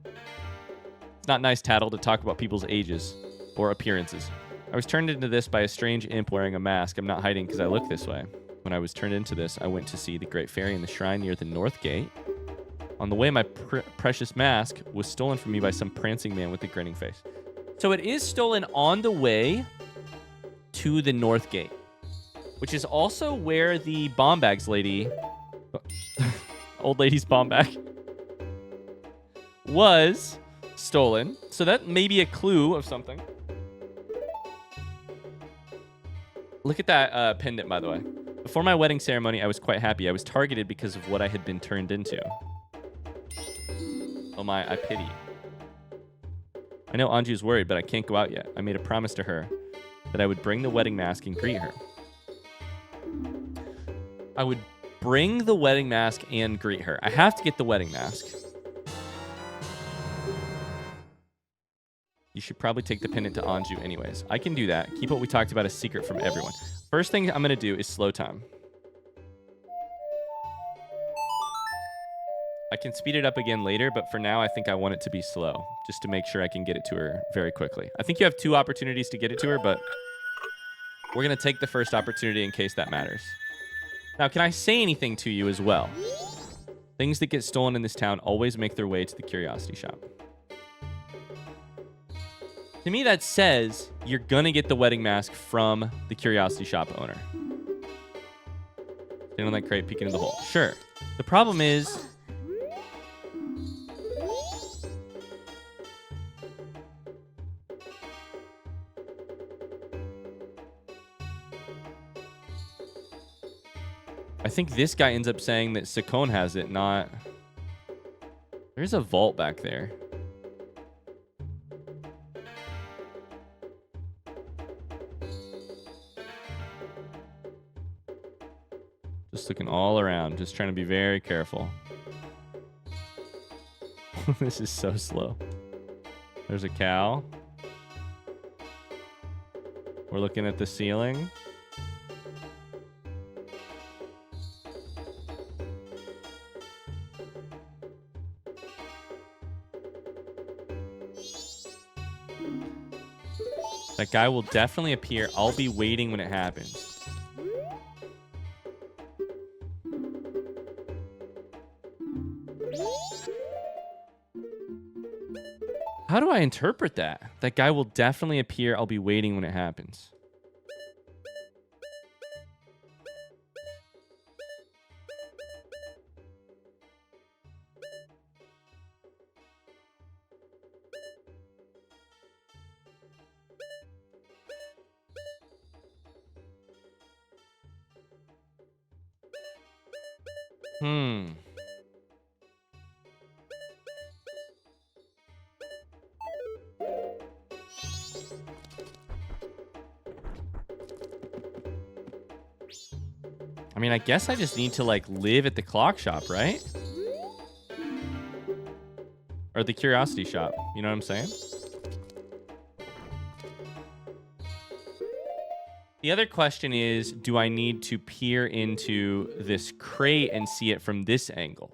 It's not nice, Tattle, to talk about people's ages or appearances. I was turned into this by a strange imp wearing a mask. I'm not hiding because I look this way. When I was turned into this, I went to see the Great Fairy in the shrine near the North Gate. On the way, my precious mask was stolen from me by some prancing man with a grinning face. So it is stolen on the way to the North Gate, which is also where the bomb bags lady, old lady's bomb bag, was stolen. So that may be a clue of something. Look at that pendant, by the way. Before my wedding ceremony, I was quite happy. I was targeted because of what I had been turned into. Oh my, I pity. I know Anju's worried, but I can't go out yet. I made a promise to her that I would bring the wedding mask and greet her. I would bring the wedding mask and greet her. I have to get the wedding mask. You should probably take the pendant to Anju anyways. I can do that. Keep what we talked about a secret from everyone. First thing I'm going to do is slow time. I can speed it up again later, but for now, I think I want it to be slow, just to make sure I can get it to her very quickly. I think you have 2 opportunities to get it to her, but we're going to take the first opportunity in case that matters. Now, can I say anything to you as well? Things that get stolen in this town always make their way to the curiosity shop. To me, that says you're going to get the wedding mask from the curiosity shop owner. Stand on that crate, peek into the hole. Sure. The problem is... I think this guy ends up saying that Sakon has it, not... There's a vault back there. Just looking all around, just trying to be very careful. This is so slow. There's a cow. We're looking at the ceiling. That guy will definitely appear. I'll be waiting when it happens. How do I interpret that? That guy will definitely appear. I'll be waiting when it happens. I mean, I guess I just need to, like, live at the clock shop, right? Or the curiosity shop. You know what I'm saying? The other question is, do I need to peer into this crate and see it from this angle?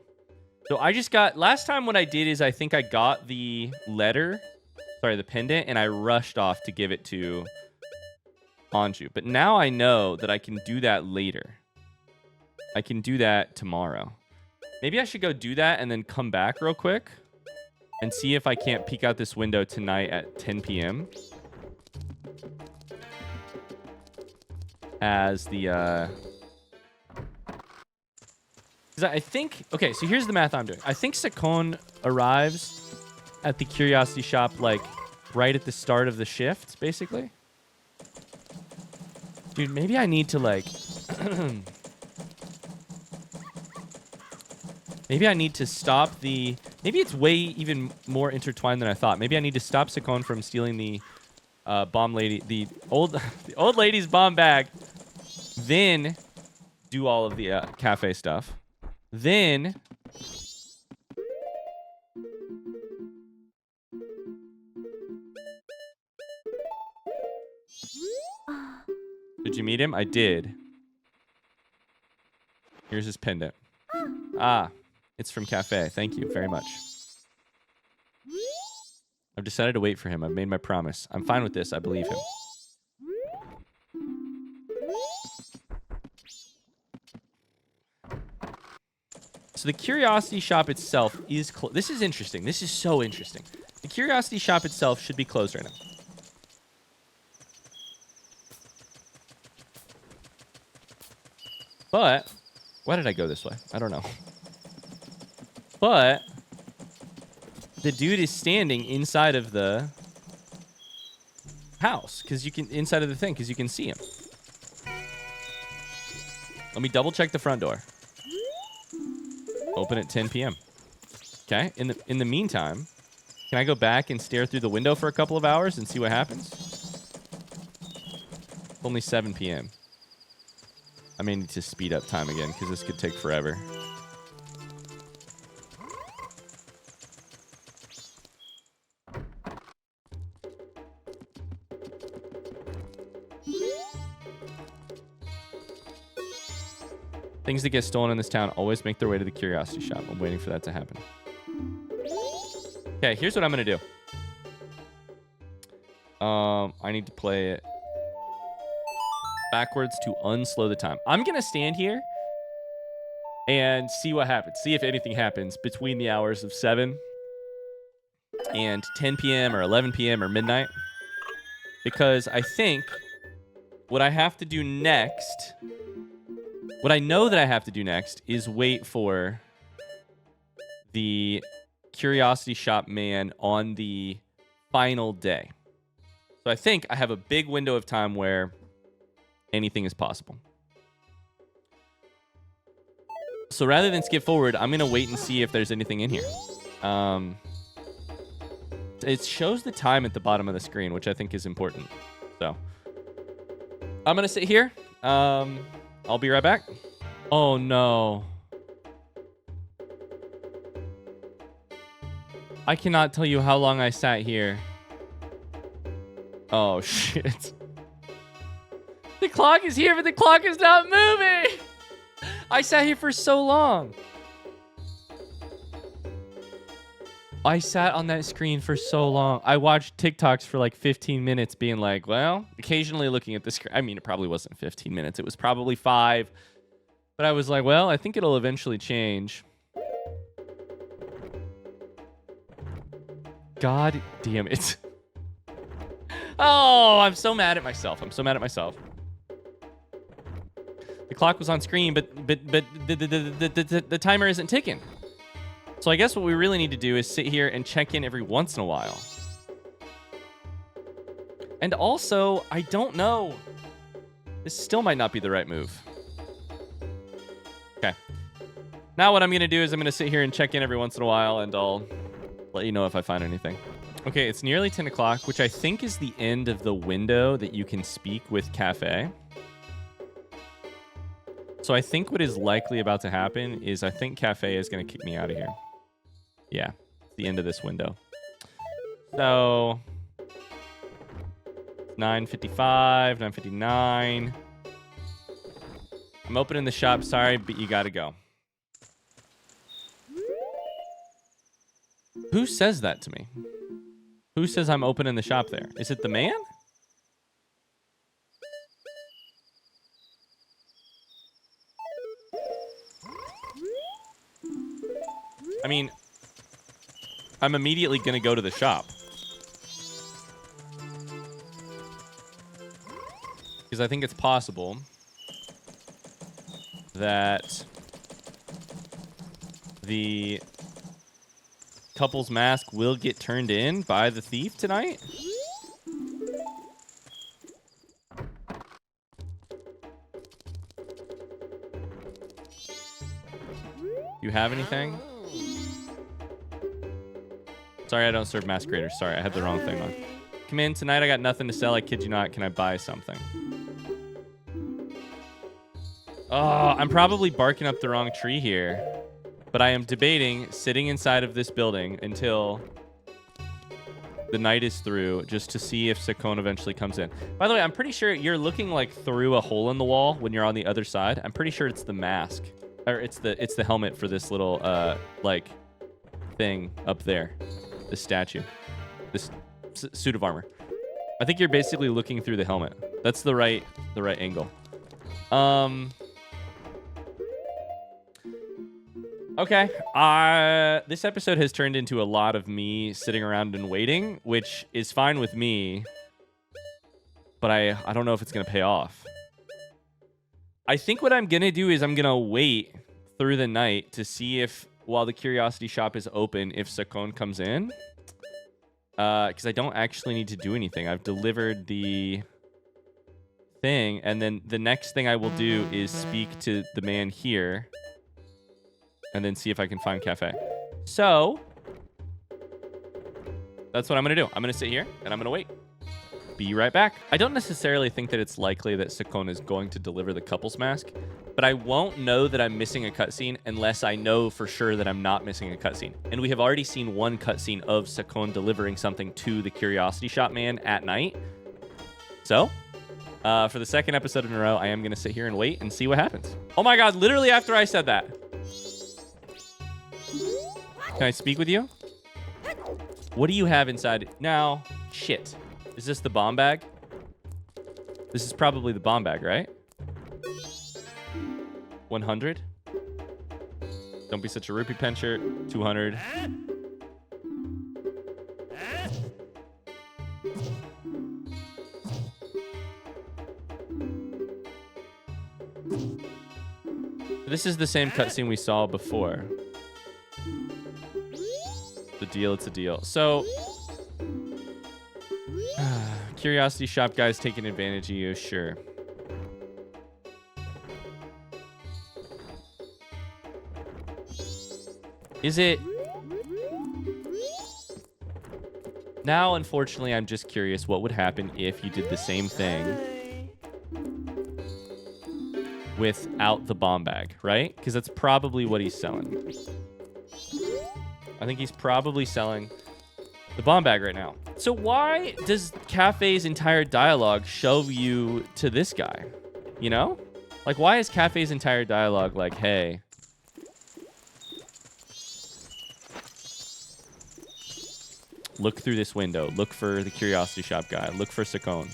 So I just got... Last time what I did is I think I got the letter... Sorry, the pendant, and I rushed off to give it to Anju. But now I know that I can do that later. I can do that tomorrow. Maybe I should go do that and then come back real quick and see if I can't peek out this window tonight at 10 p.m. as the... Because I think... Okay, so here's the math I'm doing. I think Sakon arrives at the curiosity shop, like, right at the start of the shift, basically. Dude, maybe I need to, like... Maybe I need to stop the... Maybe it's way even more intertwined than I thought. Maybe I need to stop Sakon from stealing the bomb lady... The old lady's bomb bag. Then do all of the Kafei stuff. Then Did you meet him? I did. Here's his pendant. Ah, it's from Kafei. Thank you very much. I've decided to wait for him. I've made my promise. I'm fine with this. I believe him. So the Curiosity Shop itself is closed. This is interesting. This is so interesting. The Curiosity Shop itself should be closed right now. But why did I go this way? I don't know. But the dude is standing inside of the house because you can inside of the thing because you can see him. Let me double check the front door. Open at 10 p.m. Okay. In the meantime, can I go back and stare through the window for a couple of hours and see what happens? It's only 7 p.m. I may need to speed up time again because this could take forever. Things that get stolen in this town always make their way to the Curiosity Shop. I'm waiting for that to happen. Okay, here's what I'm going to do. I need to play it backwards to unslow the time. I'm going to stand here and see what happens. See if anything happens between the hours of 7 and 10 p.m. or 11 p.m. or midnight. Because I think what I have to do next... What I know that I have to do next is wait for the Curiosity Shop man on the final day. So I think I have a big window of time where anything is possible. So rather than skip forward, I'm going to wait and see if there's anything in here. It shows the time at the bottom of the screen, which I think is important. So I'm going to sit here. I'll be right back. Oh, no. I cannot tell you how long I sat here. Oh, shit. The clock is here, but the clock is not moving. I sat here for so long. I sat on that screen for so long. I watched TikToks for like 15 minutes being like, well, occasionally looking at the screen. I mean, it probably wasn't 15 minutes. It was probably 5. But I was like, well, I think it'll eventually change. God damn it. Oh, I'm so mad at myself. I'm so mad at myself. The clock was on screen, but the timer isn't ticking. So I guess what we really need to do is sit here and check in every once in a while. And also, I don't know. This still might not be the right move. Okay. Now what I'm going to do is I'm going to sit here and check in every once in a while, and I'll let you know if I find anything. Okay, it's nearly 10 o'clock, which I think is the end of the window that you can speak with Kafei. So I think what is likely about to happen is I think Kafei is going to kick me out of here. Yeah, the end of this window. So 9:55, 9:59. I'm opening the shop. Sorry, but you got to go. Who says that to me? Who says I'm opening the shop there? Is it the man? I mean, I'm immediately going to go to the shop. Because I think it's possible that the couple's mask will get turned in by the thief tonight. You have anything? Sorry, I don't serve masqueraders. Sorry, I had the wrong thing on. Come in. Tonight I got nothing to sell. I kid you not. Can I buy something? Oh, I'm probably barking up the wrong tree here. But I am debating sitting inside of this building until The night is through, just to see if Sakon eventually comes in. By the way, I'm pretty sure you're looking like through a hole in the wall when you're on the other side. I'm pretty sure it's the mask, or it's the helmet for this little like thing up there, this statue, this suit of armor. I think you're basically looking through the helmet. That's the right angle. Okay. This episode has turned into a lot of me sitting around and waiting, which is fine with me. But I don't know if it's going to pay off. I think what I'm going to do is I'm going to wait through the night to see if, while the curiosity shop is open, if Sakon comes in. Because I don't actually need to do anything. I've delivered the thing. And then the next thing I will do is speak to the man here. And then see if I can find Kafei. So, that's what I'm going to do. I'm going to sit here, and I'm going to wait. Be right back. I don't necessarily think that it's likely that Sakon is going to deliver the couple's mask, but I won't know that I'm missing a cutscene unless I know for sure that I'm not missing a cutscene. And we have already seen one cutscene of Sakon delivering something to the Curiosity Shop man at night. So, for the second episode in a row, I am going to sit here and wait and see what happens. Oh my god, literally after I said that. Can I speak with you? What do you have inside? Now, shit. Is this the bomb bag? This is probably the bomb bag, right? 100? Don't be such a rupee pincher. 200. This is the same cutscene we saw before. It's a deal. So, Curiosity Shop guy's taking advantage of you, sure. Is it? Now, unfortunately, I'm just curious what would happen if you did the same thing without the bomb bag, right? Because that's probably what he's selling. I think he's probably selling the bomb bag right now. So why does Kafei's entire dialogue shove you to this guy? You know? Like, why is Kafei's entire dialogue like, hey, look through this window. Look for the Curiosity Shop guy. Look for Sakon.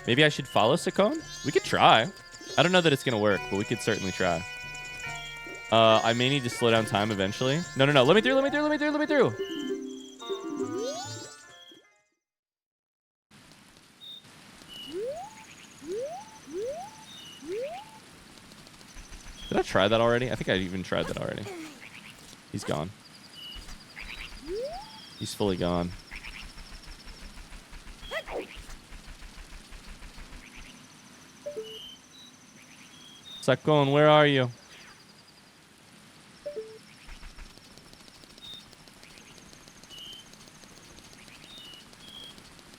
Maybe I should follow Sakon? We could try. I don't know that it's going to work, but we could certainly try. I may need to slow down time eventually. No. Let me through. Did I try that already? I think I even tried that already. He's gone. He's fully gone. Sakon, where are you?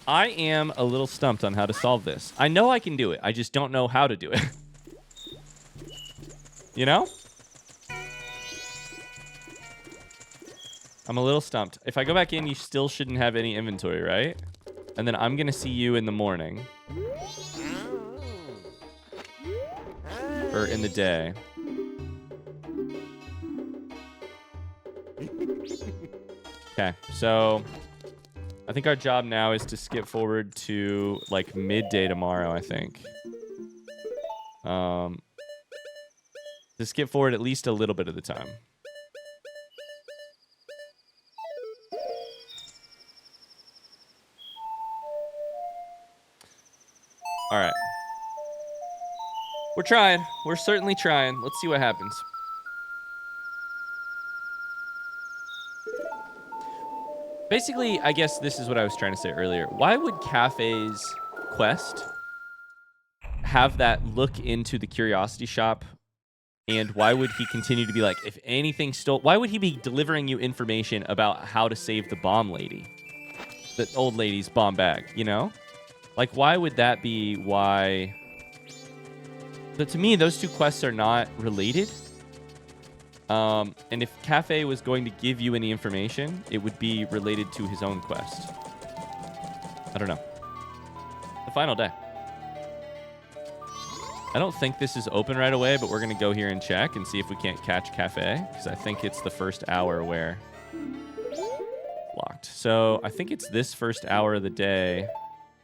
I am a little stumped on how to solve this. I know I can do it. I just don't know how to do it. You know? I'm a little stumped. If I go back in, you still shouldn't have any inventory, right? And then I'm going to see you in the morning. Or in the day. Okay, so I think our job now is to skip forward to like midday tomorrow, I think. To skip forward at least a little bit of the time. All right. We're trying. We're certainly trying. Let's see what happens. Basically, I guess this is what I was trying to say earlier. Why would Kafei's quest have that look into the Curiosity Shop? And why would he continue to be like, if anything stole... Why would he be delivering you information about how to save the bomb lady? The old lady's bomb bag, you know? Like, why would that be why... But to me, those two quests are not related. And if Kafei was going to give you any information, it would be related to his own quest. I don't know. The final day. I don't think this is open right away, but we're going to go here and check and see if we can't catch Kafei, because I think it's the first hour where locked. So I think it's this first hour of the day.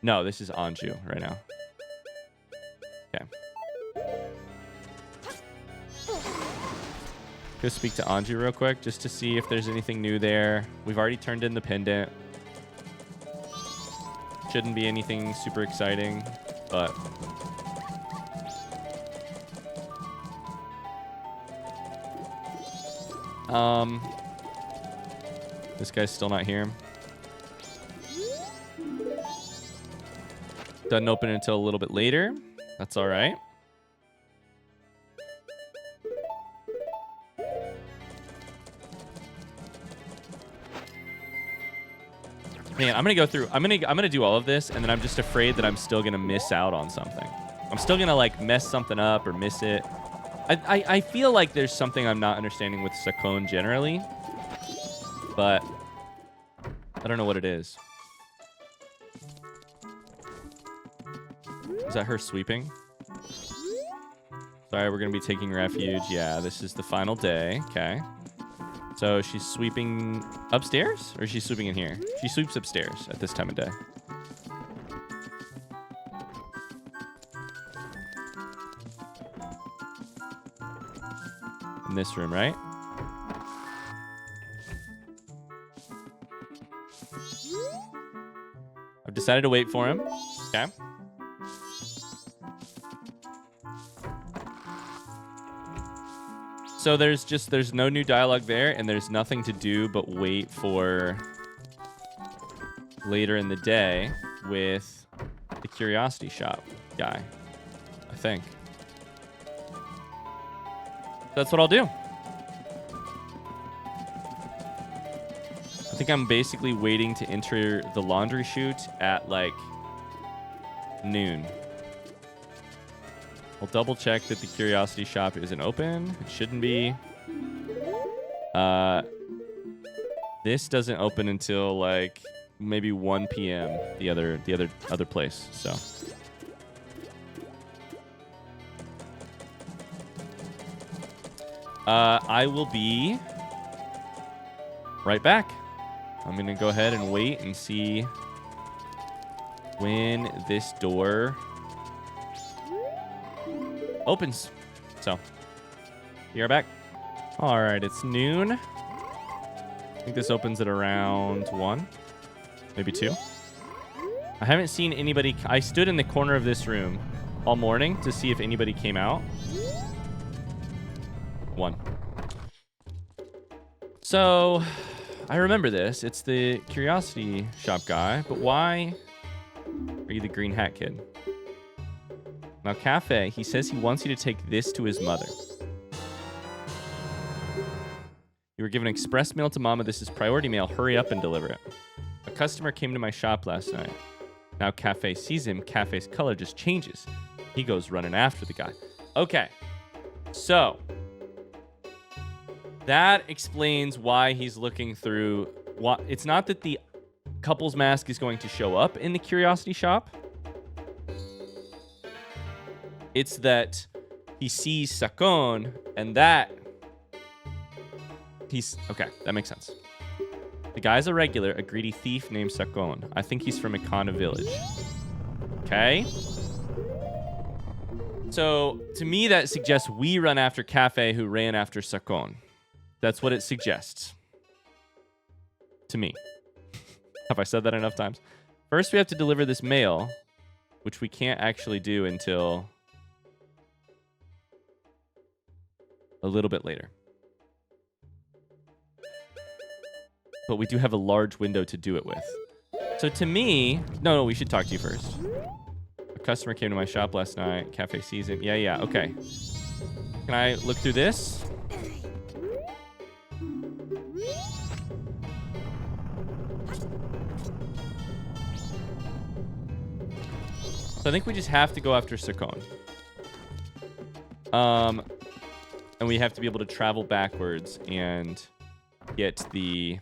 No, this is Anju right now. Okay. Go speak to Anju real quick just to see if there's anything new there. We've already turned in the pendant. Shouldn't be anything super exciting, but... This guy's still not here. Doesn't open until a little bit later. That's all right. Man, I'm gonna go through. I'm gonna do all of this, and then I'm just afraid that I'm still gonna miss out on something. I'm still gonna like mess something up or miss it. I feel like there's something I'm not understanding with Sakon generally, but I don't know what it is. Is that her sweeping? Sorry, we're going to be taking refuge. Yeah, this is the final day. Okay. So she's sweeping upstairs? Or is she sweeping in here? She sweeps upstairs at this time of day. In this room, right? I've decided to wait for him. Okay. So there's no new dialogue there, and there's nothing to do but wait for later in the day with the curiosity shop guy, I think. That's what I'll do. I think I'm basically waiting to enter the laundry chute at like noon. I'll double check that the curiosity shop isn't open. It shouldn't be. This doesn't open until like maybe 1 p.m. the other place. So I will be right back. I'm gonna go ahead and wait and see when this door opens. So, you're back. All right, it's noon. I think this opens at around 1, maybe 2. I haven't seen anybody. I stood in the corner of this room all morning to see if anybody came out. 1. So, I remember this. It's the curiosity shop guy, but why are you the green hat kid? Now, Kafei, he says he wants you to take this to his mother. You were given express mail to Mama. This is priority mail. Hurry up and deliver it. A customer came to my shop last night. Now Kafei sees him. Kafei's color just changes. He goes running after the guy. Okay. So, that explains why he's looking through. It's not that the couple's mask is going to show up in the curiosity shop. It's that he sees Sakon, and that he's... Okay, that makes sense. The guy's a regular, a greedy thief named Sakon. I think he's from Ikana Village. Okay? So, to me, that suggests we run after Kafei, who ran after Sakon. That's what it suggests. To me. Have I said that enough times? First, we have to deliver this mail, which we can't actually do until a little bit later. But we do have a large window to do it with. So to me... No, we should talk to you first. A customer came to my shop last night. Kafei sees him. Yeah, okay. Can I look through this? So I think we just have to go after Sakon. And we have to be able to travel backwards and get the...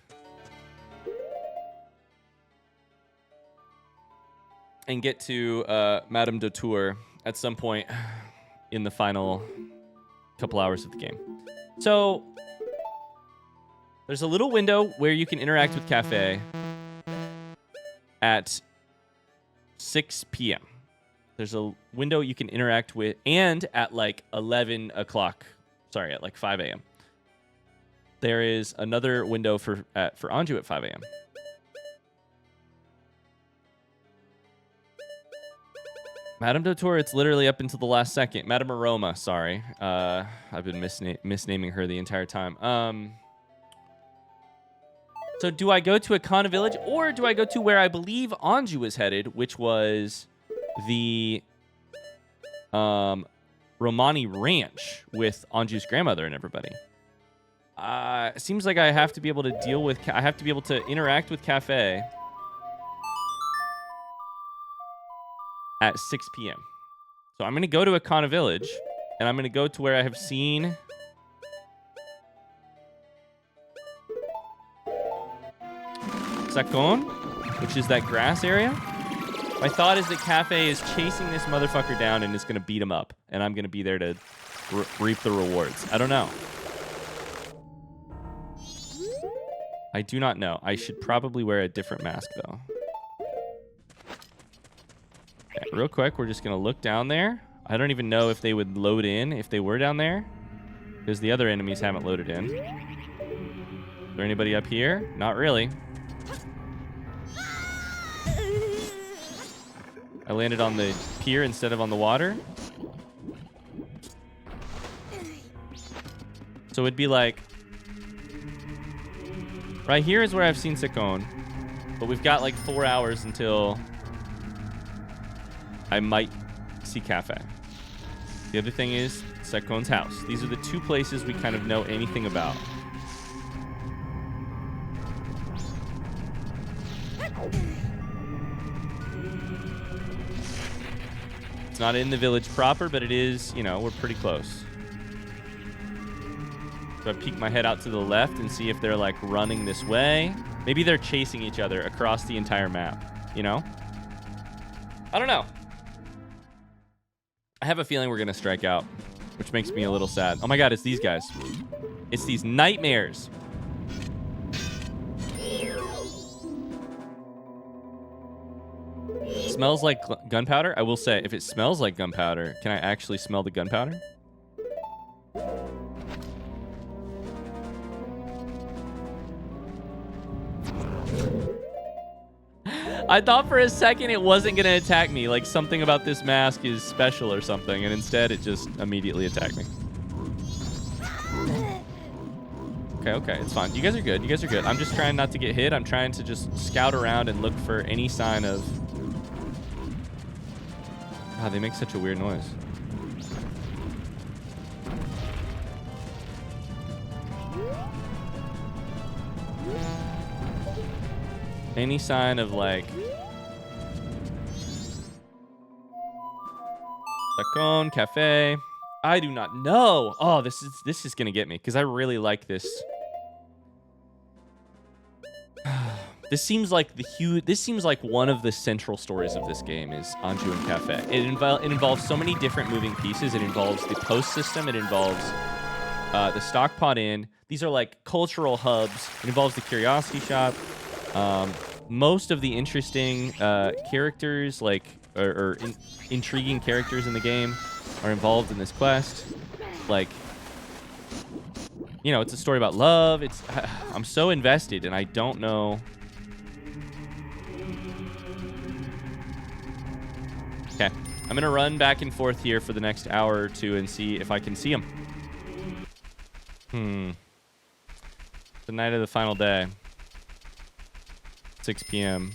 and get to Madame de Tour at some point in the final couple hours of the game. So there's a little window where you can interact with Kafei at 6 p.m. There's a window you can interact with, and at like 11 o'clock. Sorry, at like 5 a.m. There is another window for Anju at 5 a.m. Madame Dotor, it's literally up until the last second. Madame Aroma, sorry. I've been misnaming her the entire time. So do I go to Akana Village, or do I go to where I believe Anju is headed, which was the Romani Ranch with Anju's grandmother and everybody? It seems like I have to be able to deal with... I have to be able to interact with Kafei at 6 p.m. So I'm going to go to Akana Village, and I'm going to go to where I have seen... Sakon, which is that grass area. My thought is that Kafei is chasing this motherfucker down and is going to beat him up, and I'm going to be there to reap the rewards. I don't know. I do not know. I should probably wear a different mask, though. Okay, real quick, we're just going to look down there. I don't even know if they would load in if they were down there, because the other enemies haven't loaded in. Is there anybody up here? Not really. I landed on the pier instead of on the water. So it'd be like... Right here is where I've seen Sakon. But we've got like 4 hours until I might see Kafei. The other thing is Sakon's house. These are the two places we kind of know anything about. It's not in the village proper, but it is, you know, we're pretty close. So I peek my head out to the left and see if they're like running this way. Maybe they're chasing each other across the entire map, you know? I don't know. I have a feeling we're going to strike out, which makes me a little sad. Oh my God, it's these guys. It's these nightmares. Smells like gunpowder. I will say, if it smells like gunpowder, can I actually smell the gunpowder? I thought for a second it wasn't going to attack me. Like something about this mask is special or something. And instead it just immediately attacked me. Okay. It's fine. You guys are good. I'm just trying not to get hit. I'm trying to just scout around and look for any sign of... God, they make such a weird noise. Any sign of like Sakon, Kafei? I do not know. Oh, this is gonna get me because I really like this. This seems like one of the central stories of this game is Anju and Kafei. It involves so many different moving pieces. It involves the post system. It involves the stock pot inn. These are like cultural hubs. It involves the curiosity shop. Most of the interesting characters, like or intriguing characters in the game, are involved in this quest. Like, you know, it's a story about love. I'm so invested, and I don't know. Okay, I'm gonna run back and forth here for the next hour or two and see if I can see him. The night of the final day. 6 p.m.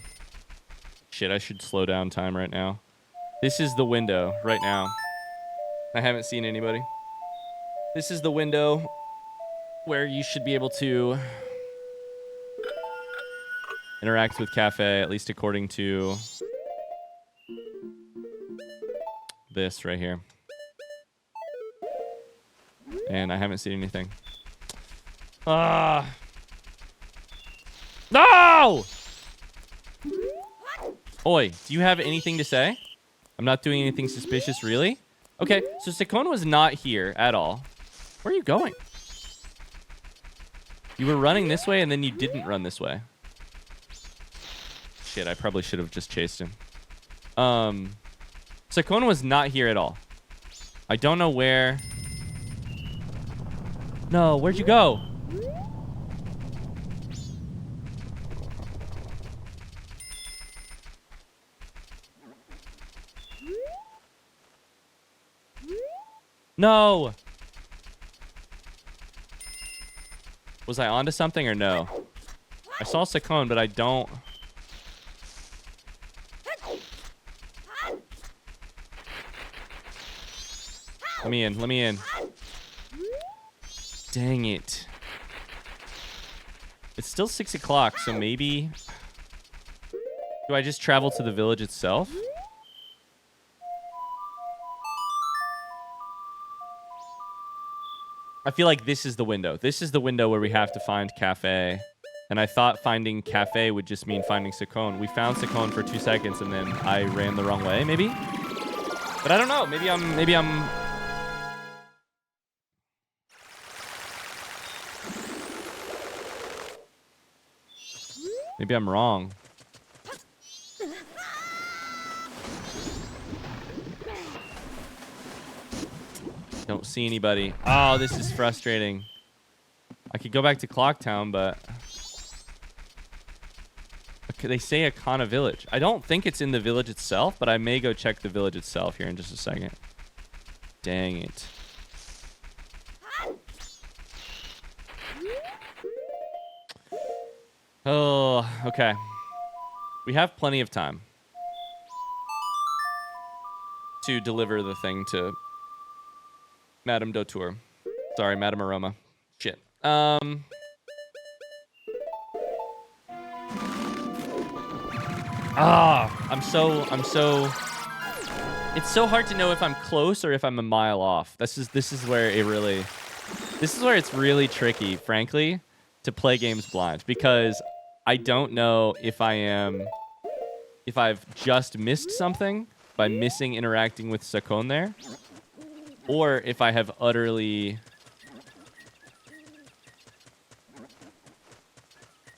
Shit, I should slow down time right now. This is the window right now. I haven't seen anybody. This is the window where you should be able to interact with Kafei, at least according to this right here. And I haven't seen anything. No! Oi, do you have anything to say? I'm not doing anything suspicious, really? Okay, so Sakon was not here at all. Where are you going? You were running this way, and then you didn't run this way. Shit, I probably should have just chased him. Sakon was not here at all. I don't know where... No, where'd you go? No! Was I onto something or no? I saw Sakon, but I don't... Let me in, let me in. Dang it. It's still 6 o'clock, so maybe... Do I just travel to the village itself? I feel like this is the window. This is the window where we have to find Kafei. And I thought finding Kafei would just mean finding Sakon. We found Sakon for 2 seconds and then I ran the wrong way, maybe? But I don't know. Maybe I'm... Maybe I'm wrong. Don't see anybody. Oh, this is frustrating. I could go back to Clocktown, but... They say Akana Village. I don't think it's in the village itself, but I may go check the village itself here in just a second. Dang it. Oh, okay. We have plenty of time to deliver the thing to Madame Dautour. Sorry, Madame Aroma. Shit. I'm so... It's so hard to know if I'm close or if I'm a mile off. This is where it really... This is where it's really tricky, frankly, to play games blind. Because I don't know if if I've just missed something by missing interacting with Sakon there. Or if I have utterly...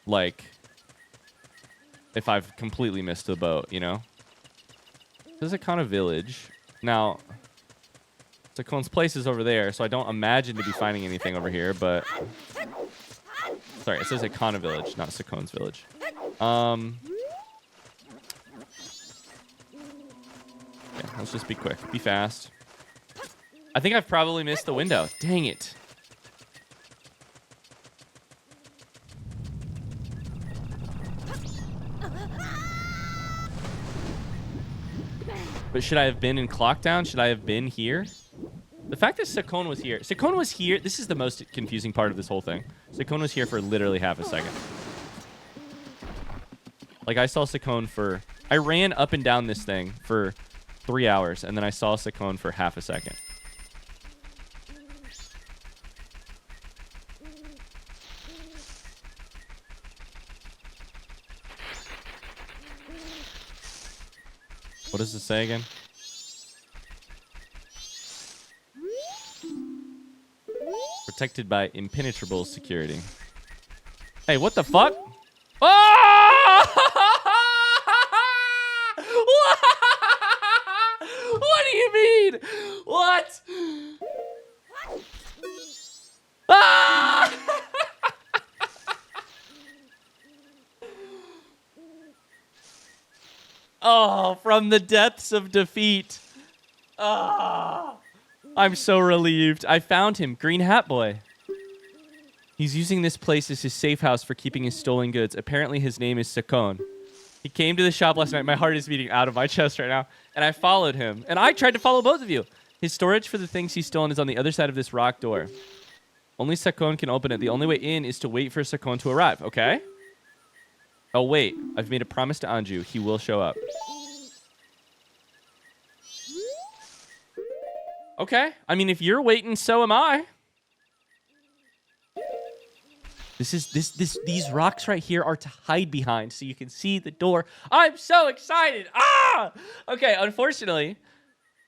Like... If I've completely missed the boat, you know? This is a kind of village. Now, Sakon's place is over there, so I don't imagine to be finding anything over here, but... Sorry, it says Akana Village, not Sakon's village. Yeah, let's just be quick. Be fast. I think I've probably missed the window. Dang it. But should I have been in Clocktown? Should I have been here? The fact that Sakon was here. Sakon was here. This is the most confusing part of this whole thing. Sakon was here for literally half a second. Like, I saw Sakon for... I ran up and down this thing for 3 hours, and then I saw Sakon for half a second. What does it say again? Protected by impenetrable security. Hey, what the fuck? Oh! What do you mean? What? Ah! Oh, from the depths of defeat. Ah! I'm so relieved. I found him, Green Hat Boy. He's using this place as his safe house for keeping his stolen goods. Apparently his name is Sakon. He came to the shop last night. My heart is beating out of my chest right now. And I followed him. And I tried to follow both of you. His storage for the things he's stolen is on the other side of this rock door. Only Sakon can open it. The only way in is to wait for Sakon to arrive. Okay? Oh, wait. I've made a promise to Anju. He will show up. Okay. I mean, if you're waiting, so am I. These rocks right here are to hide behind, so you can see the door. I'm so excited! Ah! Okay, unfortunately,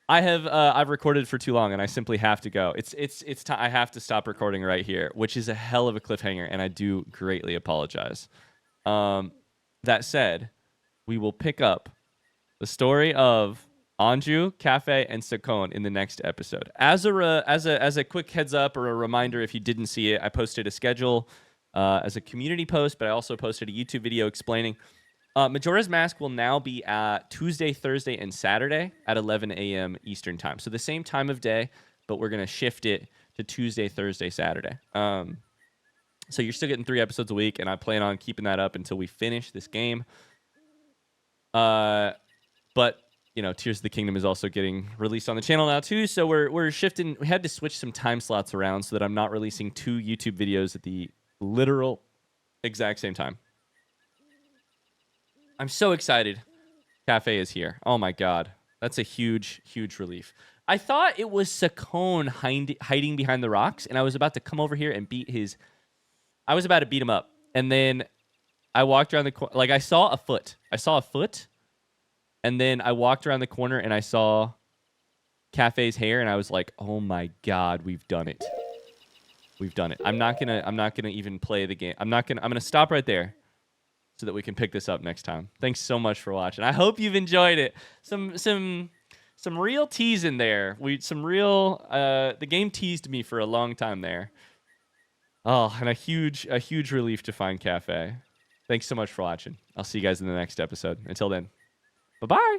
I've recorded for too long, and I simply have to go. It's time. I have to stop recording right here, which is a hell of a cliffhanger, and I do greatly apologize. That said, we will pick up the story of Anju, Kafei, and Sakon in the next episode. As a quick heads up or a reminder, if you didn't see it, I posted a schedule as a community post, but I also posted a YouTube video explaining. Majora's Mask will now be at Tuesday, Thursday, and Saturday at 11 a.m. Eastern time. So the same time of day, but we're gonna shift it to Tuesday, Thursday, Saturday. So you're still getting 3 episodes a week, and I plan on keeping that up until we finish this game. But you know, Tears of the Kingdom is also getting released on the channel now too. So we're shifting. We had to switch some time slots around so that I'm not releasing 2 YouTube videos at the literal exact same time. I'm so excited. Kafei is here. Oh my god, that's a huge, huge relief. I thought it was Sakon hiding behind the rocks, and I was about to come over here and beat his. I was about to beat him up, and then I walked around the corner. Like I saw a foot. And then I walked around the corner and I saw Kafei's hair, and I was like, "Oh my god, we've done it. We've done it." I'm not gonna even play the game. I'm gonna stop right there so that we can pick this up next time. Thanks so much for watching. I hope you've enjoyed it. Some real tease in there. The game teased me for a long time there. Oh, and a huge relief to find Kafei. Thanks so much for watching. I'll see you guys in the next episode. Until then. Bye-bye.